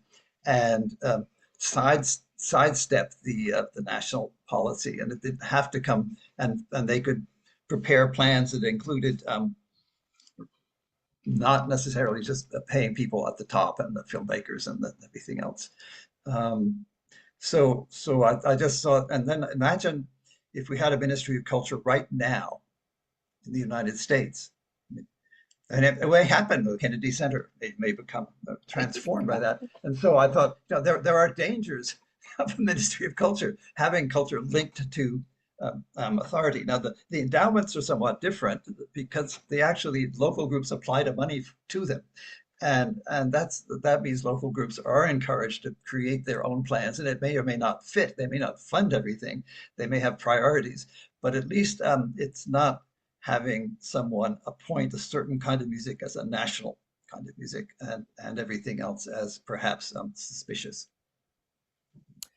sidestep the national policy, and it didn't have to come, and they could prepare plans that included not necessarily just paying people at the top and the filmmakers and everything else. So I just thought, and then imagine if we had a Ministry of Culture right now in the United States. And it may happen, the Kennedy Center may become transformed by that. And so I thought, there are dangers of a Ministry of Culture, having culture linked to authority. Now, the endowments are somewhat different because local groups apply to money to them. And that means local groups are encouraged to create their own plans, and it may or may not fit. They may not fund everything. They may have priorities, but at least it's not having someone appoint a certain kind of music as a national kind of music, and everything else as perhaps suspicious.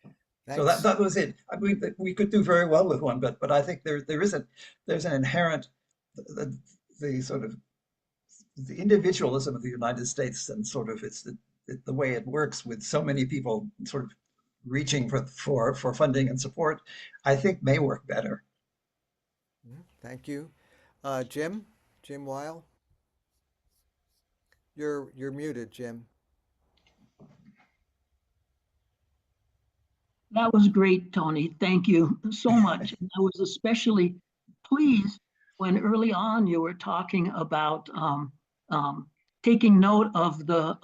So Thanks. that was it. I mean, we could do very well with one, but I think there's an inherent the sort of the individualism of the United States, and sort of the way it works with so many people sort of reaching for funding and support, I think may work better. Thank you. Jim Weil. You're muted, Jim. That was great, Tony. Thank you so much. I was especially pleased when early on you were talking about taking note of the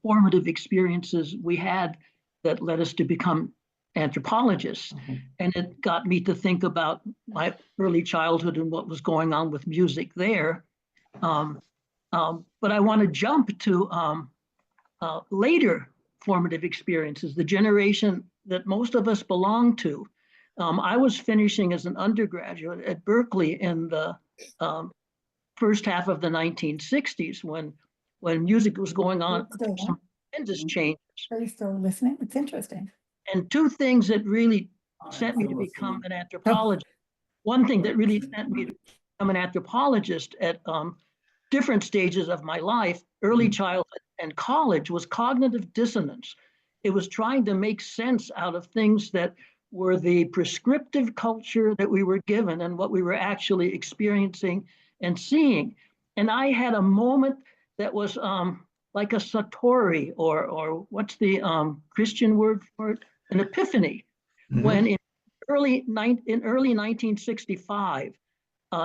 formative experiences we had that led us to become anthropologists. And it got me to think about my early childhood and what was going on with music there. But I want to jump to later formative experiences, the generation that most of us belong to. I was finishing as an undergraduate at Berkeley in the first half of the 1960s when music was going on some tremendous changes. Are you still listening? It's interesting. And two things that really sent me to become an anthropologist. One thing that really sent me to become an anthropologist at different stages of my life, early childhood and college, was cognitive dissonance. It was trying to make sense out of things that were the prescriptive culture that we were given and what we were actually experiencing and seeing. And I had a moment that was like a satori, or what's the Christian word for it? An epiphany. When in early 1965,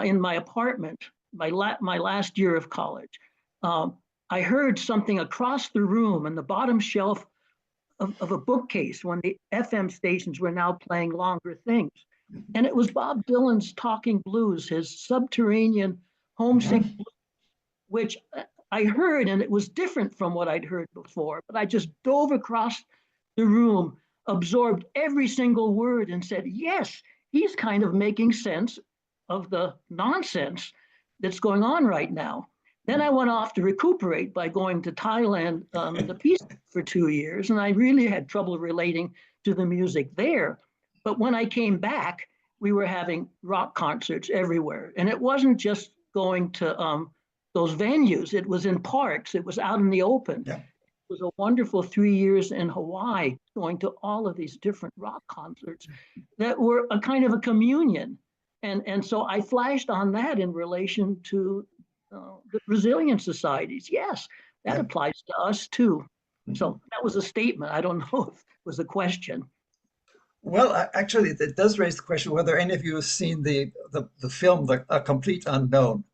in my apartment, my last year of college, I heard something across the room in the bottom shelf of a bookcase when the FM stations were now playing longer things. And it was Bob Dylan's Talking Blues, his subterranean homesick blues, which I heard, and it was different from what I'd heard before, but I just dove across the room, absorbed every single word, and said, yes, he's kind of making sense of the nonsense that's going on right now. Then I went off to recuperate by going to Thailand in the Peace for 2 years, and I really had trouble relating to the music there. But when I came back, we were having rock concerts everywhere. And it wasn't just going to those venues. It was in parks. It was out in the open. Yeah. It was a wonderful 3 years in Hawaii, going to all of these different rock concerts that were a kind of a communion. And so I flashed on that in relation to the resilient societies. Yes, that applies to us too. So that was a statement. I don't know if it was a question. Well, actually, it does raise the question whether any of you have seen the film, A Complete Unknown.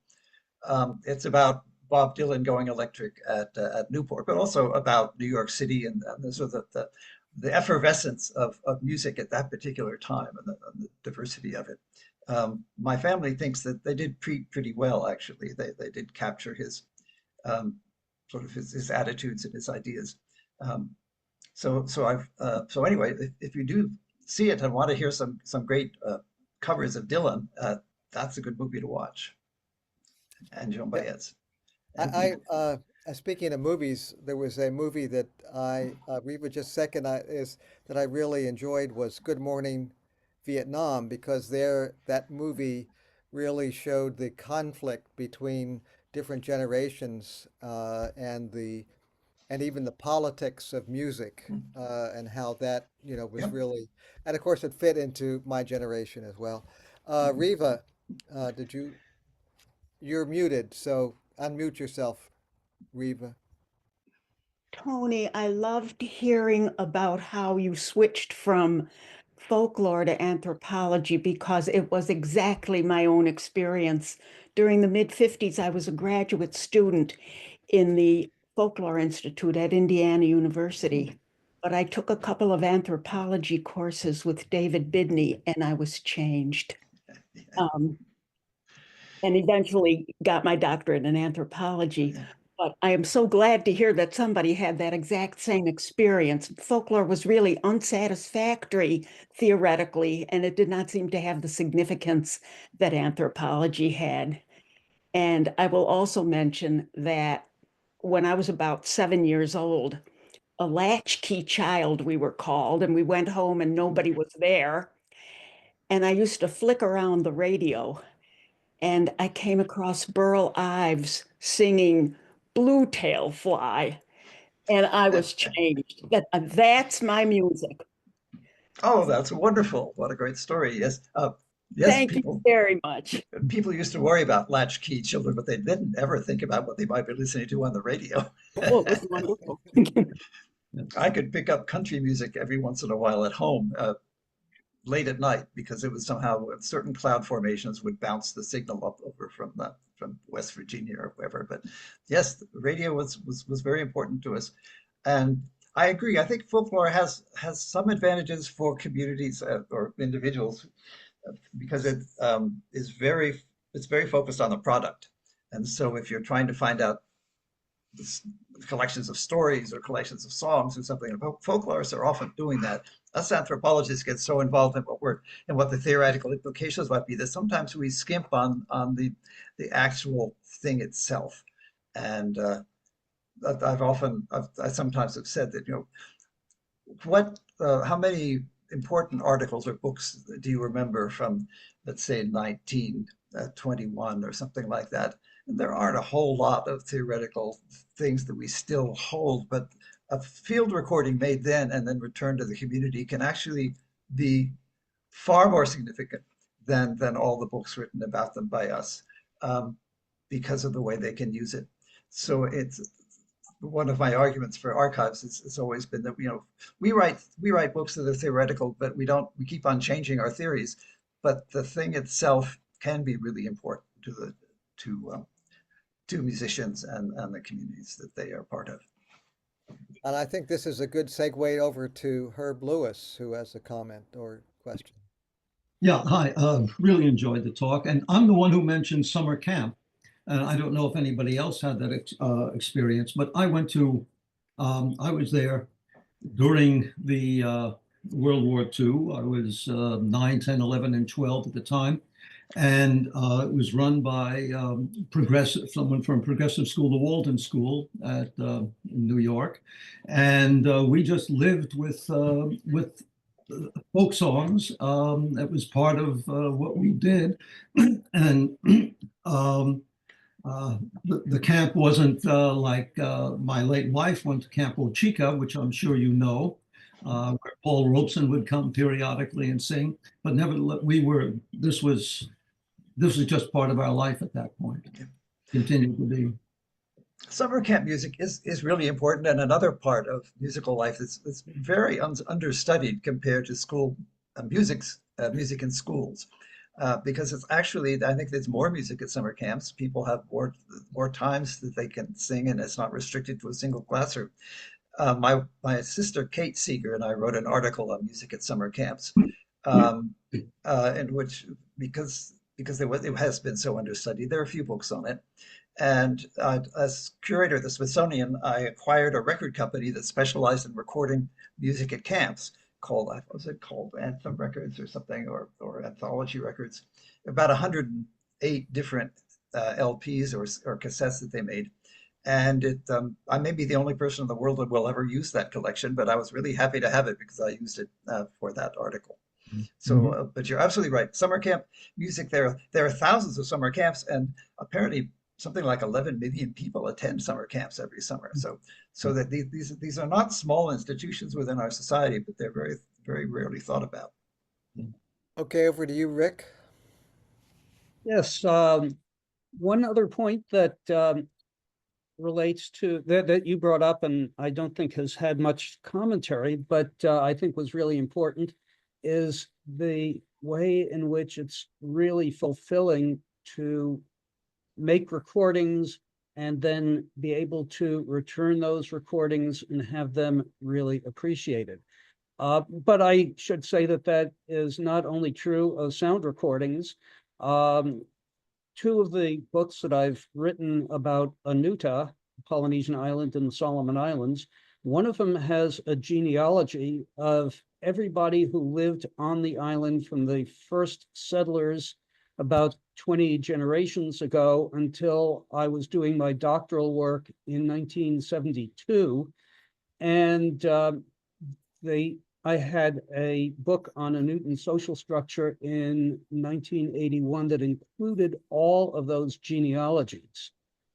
It's about Bob Dylan going electric at Newport, but also about New York City and sort of the effervescence of music at that particular time, and the diversity of it. My family thinks that they did pretty well, actually. They did capture his sort of his attitudes and his ideas. So anyway, if you do see it and want to hear some great covers of Dylan, that's a good movie to watch. And Joan Baez. Speaking of movies, there was a movie that Reva just second that I really enjoyed was Good Morning Vietnam, because that movie really showed the conflict between different generations and even the politics of music and how that was really, and of course it fit into my generation as well. Reva, you're muted, so unmute yourself, Reva. Tony, I loved hearing about how you switched from folklore to anthropology, because it was exactly my own experience. During the mid-50s, I was a graduate student in the Folklore Institute at Indiana University, but I took a couple of anthropology courses with David Bidney, and I was changed. And eventually got my doctorate in anthropology. But I am so glad to hear that somebody had that exact same experience. Folklore was really unsatisfactory theoretically, and it did not seem to have the significance that anthropology had. And I will also mention that when I was about 7 years old, a latchkey child, we were called, and we went home and nobody was there. And I used to flick around the radio, and I came across Burl Ives singing Blue Tail Fly, and I was changed. That's my music. Oh, that's wonderful. What a great story. Yes. Yes, Thank you very much. people used to worry about latchkey children, but they didn't ever think about what they might be listening to on the radio. Oh, it was wonderful. I could pick up country music every once in a while at home, late at night, because it was somehow certain cloud formations would bounce the signal up over from West Virginia or wherever. But yes, the radio was very important to us, and I agree. I think folklore has some advantages for communities or individuals because it's very focused on the product, and so if you're trying to find out collections of stories or collections of songs or something. Folklorists are often doing that. Us anthropologists get so involved in what the theoretical implications might be that sometimes we skimp on the actual thing itself. And I sometimes have said that how many important articles or books do you remember from, let's say, 1921 or something like that? And there aren't a whole lot of theoretical things that we still hold, but a field recording made then and then returned to the community can actually be far more significant than all the books written about them by us, because of the way they can use it. So it's one of my arguments for archives has always been that we write books that are theoretical, but we keep on changing our theories. But the thing itself can be really important to musicians and the communities that they are part of. And I think this is a good segue over to Herb Lewis, who has a comment or question. Yeah, hi. Really enjoyed the talk. And I'm the one who mentioned summer camp. And I don't know if anybody else had that experience, but I was there during the World War II. I was 9, 10, 11, and 12 at the time. And it was run by someone from Progressive School, the Walden School in New York. And we just lived with folk songs. That was part of what we did. And the camp wasn't like my late wife went to Camp Ochika, which I'm sure you know, where Paul Robeson would come periodically and sing. But nevertheless, this was just part of our life at that point. Continued to be. Summer camp music is really important, and another part of musical life that's very understudied compared to school music in schools. Because it's actually, I think there's more music at summer camps. People have more times that they can sing, and it's not restricted to a single classroom. My sister Kate Seeger and I wrote an article on music at summer camps, in which because it has been so understudied, there are a few books on it. And as curator of the Smithsonian, I acquired a record company that specialized in recording music at camps. Was it called Anthem Records or something, or Anthology Records? About 108 different LPs or cassettes that they made. And I may be the only person in the world that will ever use that collection, but I was really happy to have it because I used it for that article. So, but you're absolutely right. Summer camp music, there are thousands of summer camps, and apparently something like 11 million people attend summer camps every summer. So that these are not small institutions within our society, but they're very, very rarely thought about. Okay, over to you, Rick. Yes, one other point that relates to that you brought up, and I don't think has had much commentary, but I think was really important, is the way in which it's really fulfilling to make recordings and then be able to return those recordings and have them really appreciated. But I should say that is not only true of sound recordings. Two of the books that I've written about Anuta, Polynesian island and the Solomon Islands. One of them has a genealogy of everybody who lived on the island from the first settlers about 20 generations ago until I was doing my doctoral work in 1972. And I had a book on a Newton social structure in 1981 that included all of those genealogies.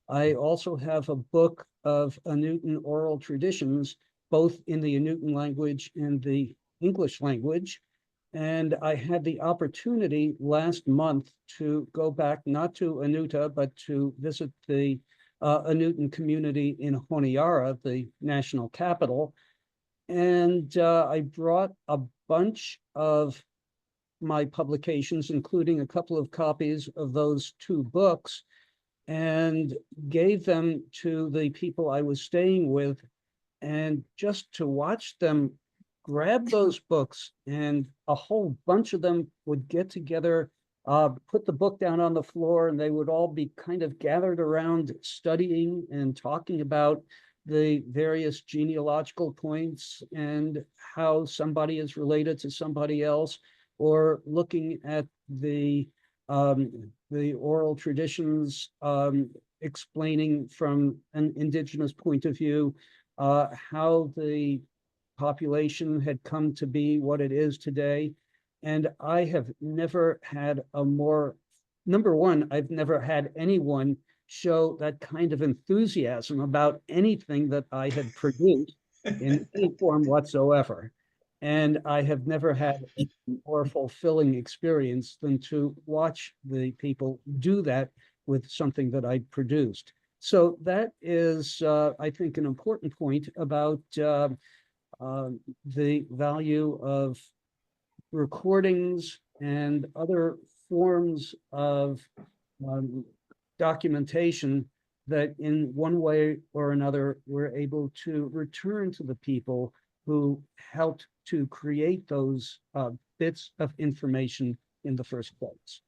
I also have a book of Newton oral traditions, both in the Newton language and the English language. And I had the opportunity last month to go back, not to Anuta, but to visit the Newton community in Honiara, the national capital. And I brought a bunch of my publications, including a couple of copies of those two books, and gave them to the people I was staying with. And just to watch them grab those books, and a whole bunch of them would get together, put the book down on the floor, and they would all be kind of gathered around studying and talking about the various genealogical points and how somebody is related to somebody else, or looking at the oral traditions, explaining from an indigenous point of view how the population had come to be what it is today. And I have never had a more, number one, I've never had anyone show that kind of enthusiasm about anything that I had produced in any form whatsoever. And I have never had a more fulfilling experience than to watch the people do that with something that I produced. So that is, I think, an important point about the value of recordings and other forms of um, documentation that in one way or another we're able to return to the people who helped to create those bits of information in the first place.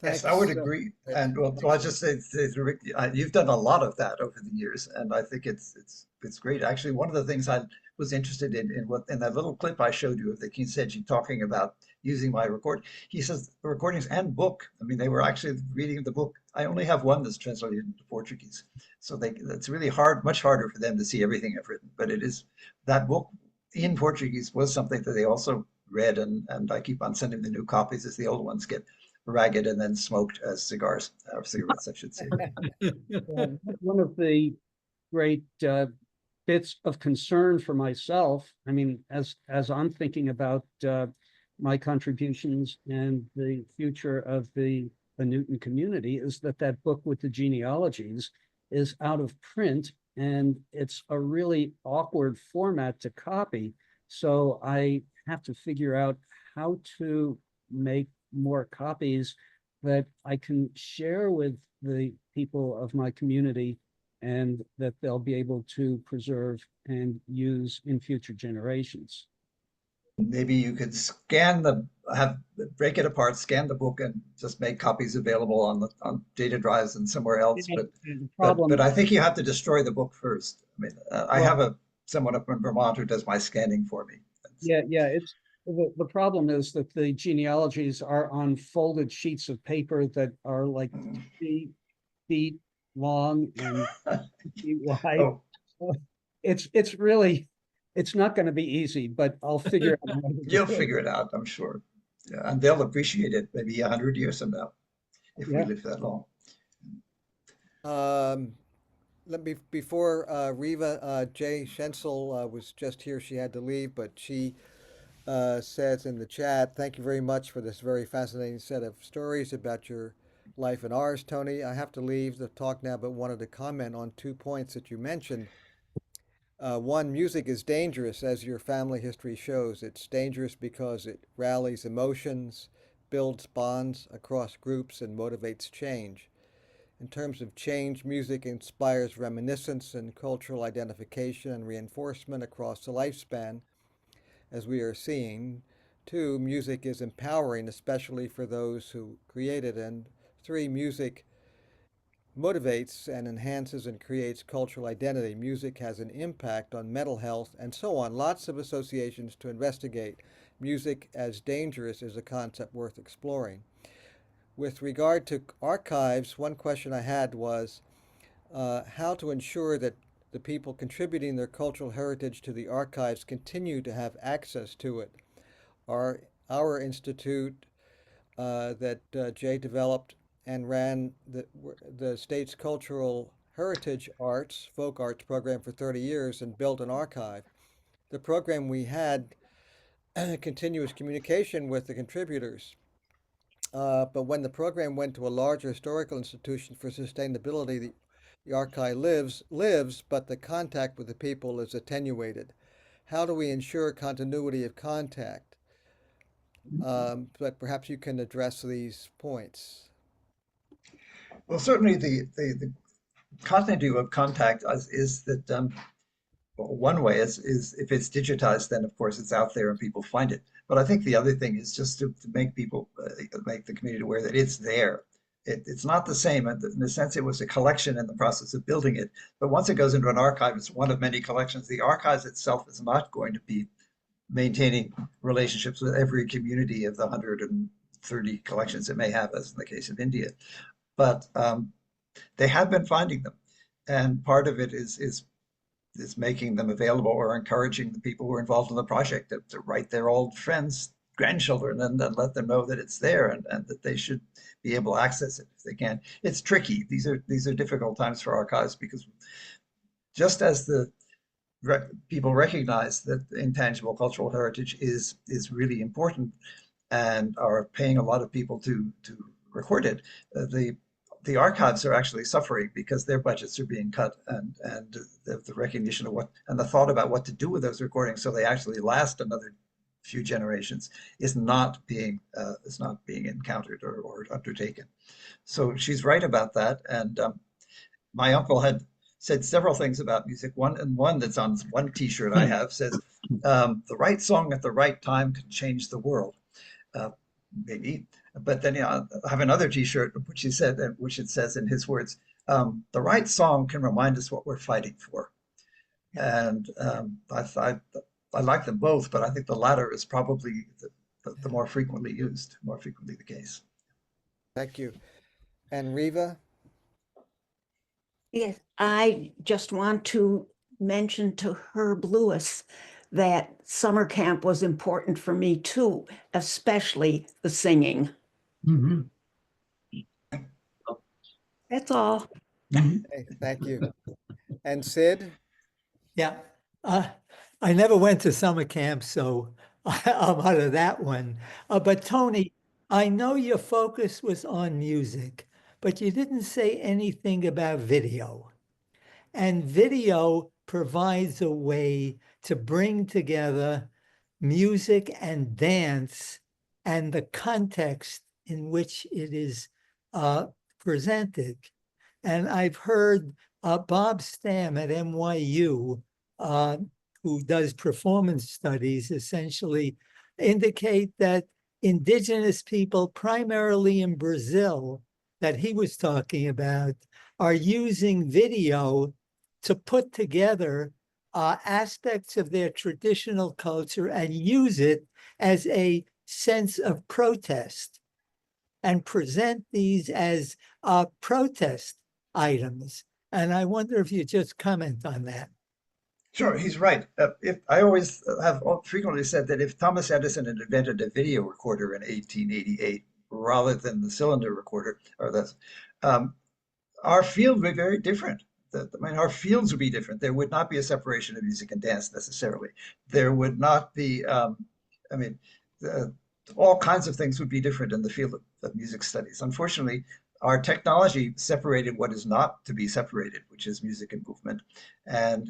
Yes, I would Thanks. agree. And well, I just say, Rick, you've done a lot of that over the years, and I think it's great. Actually, one of the things I was interested in what in that little clip I showed you of the Kinseji talking about using my record. He says recordings and book. I mean, they were actually reading the book. I only have one that's translated into Portuguese, so it's really hard, much harder for them to see everything I've written. But it is that book in Portuguese was something that they also read, and I keep on sending the new copies as the old ones get ragged and then smoked as cigars, or cigarettes, I should say. One of the great bits of concern for myself, I mean, as I'm thinking about my contributions and the future of the Newton community, is that book with the genealogies is out of print, and it's a really awkward format to copy. So I have to figure out how to make more copies that I can share with the people of my community, and that they'll be able to preserve and use in future generations. Maybe you could break it apart, scan the book, and just make copies available on data drives and somewhere else. But I think you have to destroy the book first. I mean, I have someone up in Vermont who does my scanning for me. Yeah, it's the problem is that the genealogies are on folded sheets of paper that are like 3 feet long and feet wide. Oh. It's really, it's not going to be easy, but I'll figure out. You'll figure it out, I'm sure. Yeah, and they'll appreciate it maybe 100 years from now, if we live that long. Before Riva, Jay Schensel was just here. She had to leave, but she says in the chat, thank you very much for this very fascinating set of stories about your life and ours, Tony. I have to leave the talk now, but wanted to comment on 2 points that you mentioned. One, music is dangerous, as your family history shows. It's dangerous because it rallies emotions, builds bonds across groups, and motivates change. In terms of change, music inspires reminiscence and cultural identification and reinforcement across the lifespan, as we are seeing. 2, music is empowering, especially for those who create it. And 3, music motivates and enhances and creates cultural identity. Music has an impact on mental health, and so on. Lots of associations to investigate. Music as dangerous is a concept worth exploring. With regard to archives, one question I had was how to ensure that the people contributing their cultural heritage to the archives continue to have access to it. Our institute that Jay developed and ran the state's cultural heritage arts, folk arts program for 30 years and built an archive. The program we had continuous communication with the contributors. But when the program went to a larger historical institution for sustainability, the archive lives, but the contact with the people is attenuated. How do we ensure continuity of contact? But perhaps you can address these points. Well, certainly the continuity of contact is that one way is if it's digitized, then of course it's out there and people find it. But I think the other thing is just to make people, make the community aware that it's there. It's not the same. In the sense, it was a collection in the process of building it. But once it goes into an archive, it's one of many collections. The archives itself is not going to be maintaining relationships with every community of the 130 collections it may have, as in the case of India. But they have been finding them. And part of it is making them available or encouraging the people who are involved in the project to write their old friends, grandchildren, and then let them know that it's there and that they should be able to access it if they can. It's tricky. These are difficult times for archives because just as the people recognize that intangible cultural heritage is really important and are paying a lot of people to record it, the archives are actually suffering because their budgets are being cut and the recognition of what and the thought about what to do with those recordings so they actually last another few generations is not being encountered or undertaken. So she's right about that. And my uncle had said several things about music. One that's on one T-shirt I have says, "The right song at the right time can change the world." Maybe. But then I have another T-shirt which it says in his words, "The right song can remind us what we're fighting for." And I like them both, but I think the latter is probably the more frequently used, more frequently the case. Thank you. And Riva? Yes, I just want to mention to Herb Lewis that summer camp was important for me too, especially the singing. Mm-hmm. That's all. Hey, thank you. And Sid? Yeah, I never went to summer camp, so I'm out of that one. But Tony, I know your focus was on music, but you didn't say anything about video. And video provides a way to bring together music and dance and the context in which it is presented. And I've heard Bob Stam at NYU, who does performance studies, essentially indicate that indigenous people, primarily in Brazil, that he was talking about, are using video to put together aspects of their traditional culture and use it as a sense of protest and present these as protest items. And I wonder if you just comment on that. Sure, he's right. If I always have frequently said that if Thomas Edison had invented a video recorder in 1888 rather than the cylinder recorder, our field would be very different. Our fields would be different. There would not be a separation of music and dance necessarily. There would not be, all kinds of things would be different in the field of music studies. Unfortunately, our technology separated what is not to be separated, which is music and movement. And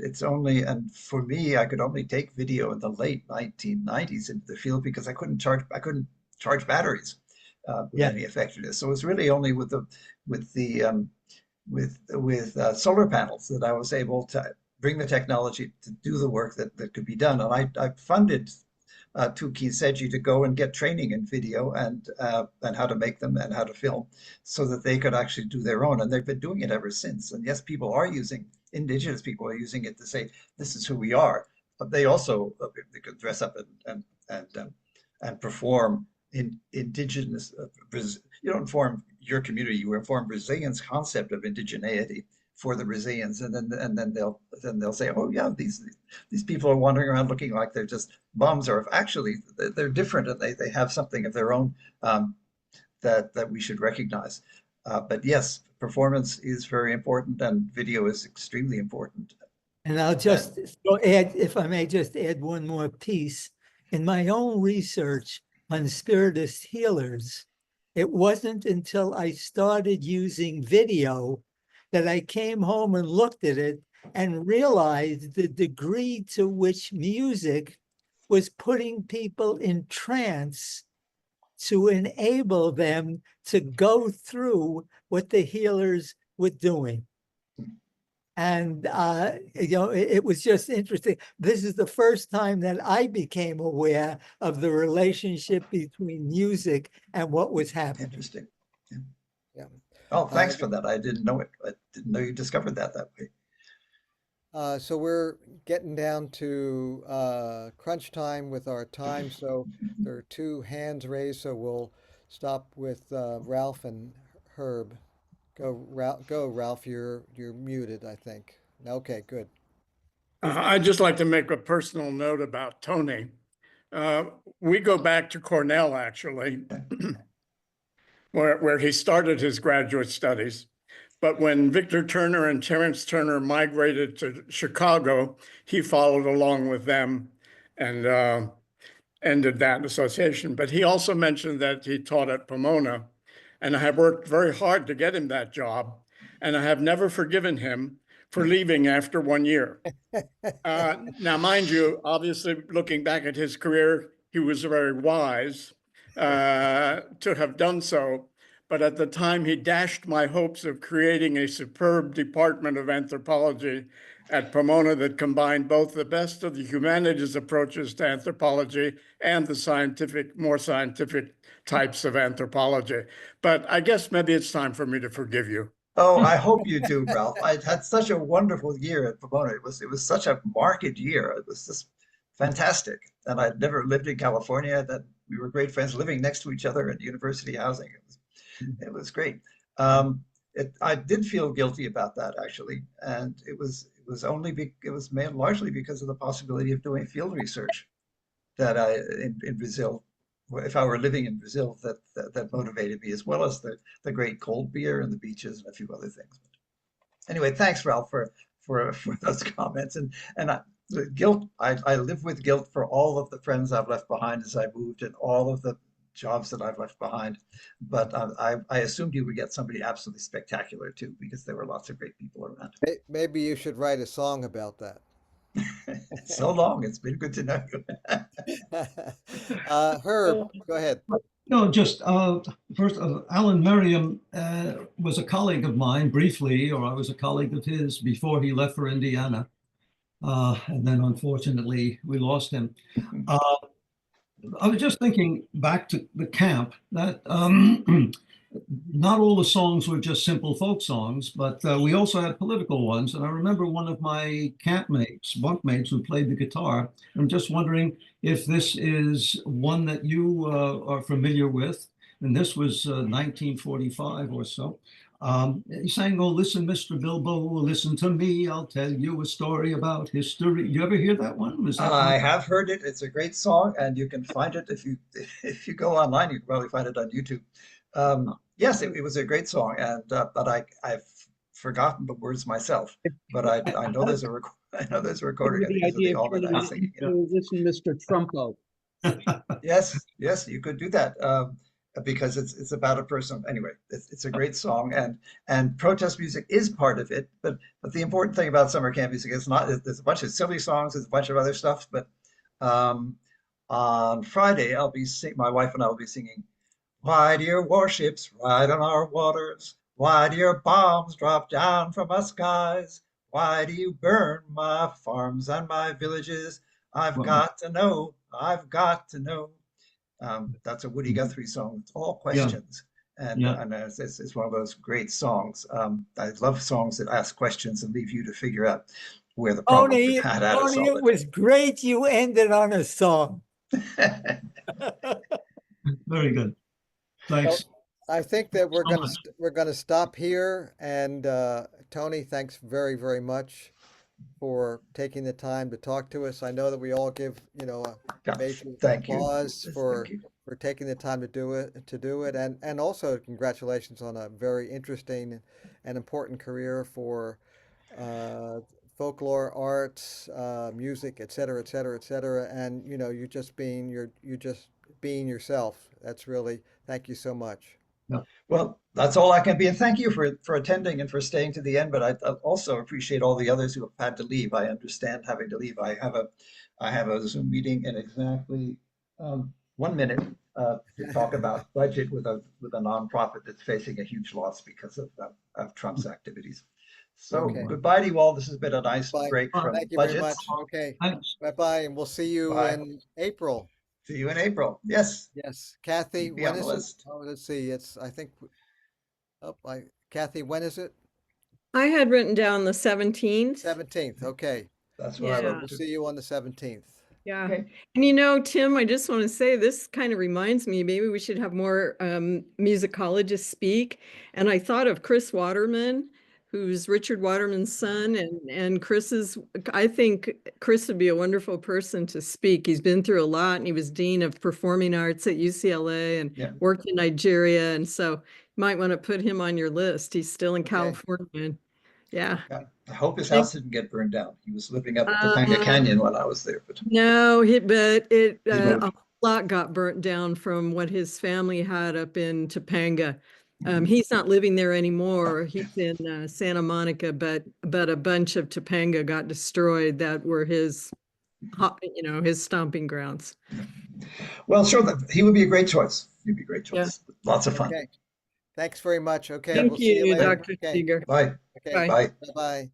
for me, I could only take video in the late 1990s into the field because I couldn't charge batteries with any effectiveness. So it was really only with solar panels that I was able to bring the technology to do the work that could be done. And I funded to Kiseji to go and get training in video and how to make them and how to film so that they could actually do their own. And they've been doing it ever since. And yes, indigenous people are using it to say, this is who we are. But they also, they could dress up and perform in indigenous, you don't inform your community, you inform Brazilians' concept of indigeneity for the Brazilians, and then they'll say, oh yeah, these people are wandering around looking like they're just bums, or if actually they're different and they have something of their own that we should recognize. But yes, performance is very important, and video is extremely important. And I'll just add, if I may just add one more piece. In my own research on spiritist healers, it wasn't until I started using video that I came home and looked at it and realized the degree to which music was putting people in trance to enable them to go through what the healers were doing. And, it was just interesting. This is the first time that I became aware of the relationship between music and what was happening. Interesting. Yeah. Oh, thanks for that. I didn't know it. I didn't know you discovered that way. So we're getting down to crunch time with our time. So there are two hands raised. So we'll stop with Ralph and Herb. Go, Ralph. You're muted, I think. Okay, good. I'd just like to make a personal note about Tony. We go back to Cornell, actually, where he started his graduate studies. But when Victor Turner and Terence Turner migrated to Chicago, he followed along with them and ended that association. But he also mentioned that he taught at Pomona, and I have worked very hard to get him that job, and I have never forgiven him for leaving after 1 year. Now, mind you, obviously, looking back at his career, he was very wise to have done so. But at the time, he dashed my hopes of creating a superb department of anthropology at Pomona that combined both the best of the humanities approaches to anthropology and the more scientific types of anthropology. But I guess maybe it's time for me to forgive you. Oh, I hope you do, Ralph. I had such a wonderful year at Pomona. It was such a marked year. It was just fantastic. And I'd never lived in California. That we were great friends living next to each other in university housing. It was great. I did feel guilty about that, actually, and it was largely because of the possibility of doing field research that in Brazil. If I were living in Brazil, that motivated me, as well as the great cold beer and the beaches and a few other things. Anyway, thanks, Ralph, for those comments. The guilt, I live with guilt for all of the friends I've left behind as I moved and all of the jobs that I've left behind. But I assumed you would get somebody absolutely spectacular too, because there were lots of great people around. Maybe you should write a song about that. So long. It's been good to know you. Herb, go ahead. No, just first, Alan Merriam was a colleague of mine briefly, or I was a colleague of his before he left for Indiana. And then unfortunately, we lost him. I was just thinking back to the camp that not all the songs were just simple folk songs, but we also had political ones. And I remember one of my bunkmates who played the guitar. I'm just wondering if this is one that you are familiar with. And this was 1945 or so. He sang, "Oh, listen, Mr. Bilbo, listen to me. I'll tell you a story about history." You ever hear that one? I have heard it. It's a great song, and you can find it if you go online. You can probably find it on YouTube. Yes, it was a great song, and but I've forgotten the words myself. But I know there's a recording. The idea of that I'm singing. listen, Mr. Trumpo. Yes, you could do that. Because it's about a person. Anyway, it's a great song, and protest music is part of it. But the important thing about summer camp music is there's a bunch of silly songs, there's a bunch of other stuff. But on Friday, my wife and I will be singing, "Why do your warships ride on our waters? Why do your bombs drop down from our skies? Why do you burn my farms and my villages? I've got to know, I've got to know. That's a Woody Guthrie song. It's all questions. And it's one of those great songs. I love songs that ask questions and leave you to figure out where the problems Tony, are had at us Tony, all it was great you ended on a song. Very good. Thanks. I think that we're gonna stop here. And Tony, thanks very, very much for taking the time to talk to us. I know that we all give, a major Thank you. applause Yes, for thank you. taking the time to do it, and also congratulations on a very interesting and important career for folklore, arts, music, et cetera, et cetera, et cetera. And you just being yourself. That's really, thank you so much. Well, that's all I can be. And thank you for attending and for staying to the end. But I also appreciate all the others who have had to leave. I understand having to leave. I have a Zoom meeting in exactly 1 minute to talk about budget with a nonprofit that's facing a huge loss because of Trump's activities. So goodbye to you all. This has been a nice break from Thank you budgets. very much. Okay. Bye-bye, and we'll see you in April. See you in April. Yes. Yes. Kathy, Be when on the is it? list. Oh, let's see. Kathy, when is it? I had written down the 17th. 17th. Okay. That's what I wrote. We'll see you on the 17th. Yeah. Okay. And Tim, I just want to say this kind of reminds me, maybe we should have more musicologists speak. And I thought of Chris Waterman, who's Richard Waterman's son, and I think Chris would be a wonderful person to speak. He's been through a lot, and he was dean of performing arts at UCLA and worked in Nigeria. And so you might want to put him on your list. He's still in California. Yeah. I hope his house didn't get burned down. He was living up at Topanga Canyon when I was there. But no, a lot got burnt down from what his family had up in Topanga. He's not living there anymore. He's in Santa Monica, but a bunch of Topanga got destroyed that were his stomping grounds. Well, sure, he would be a great choice. He'd be a great choice. Yeah. Lots of fun. Okay. Thanks very much. Okay. Thank we'll see you later. Dr. Seeger. Bye. Okay. Bye. Bye-bye.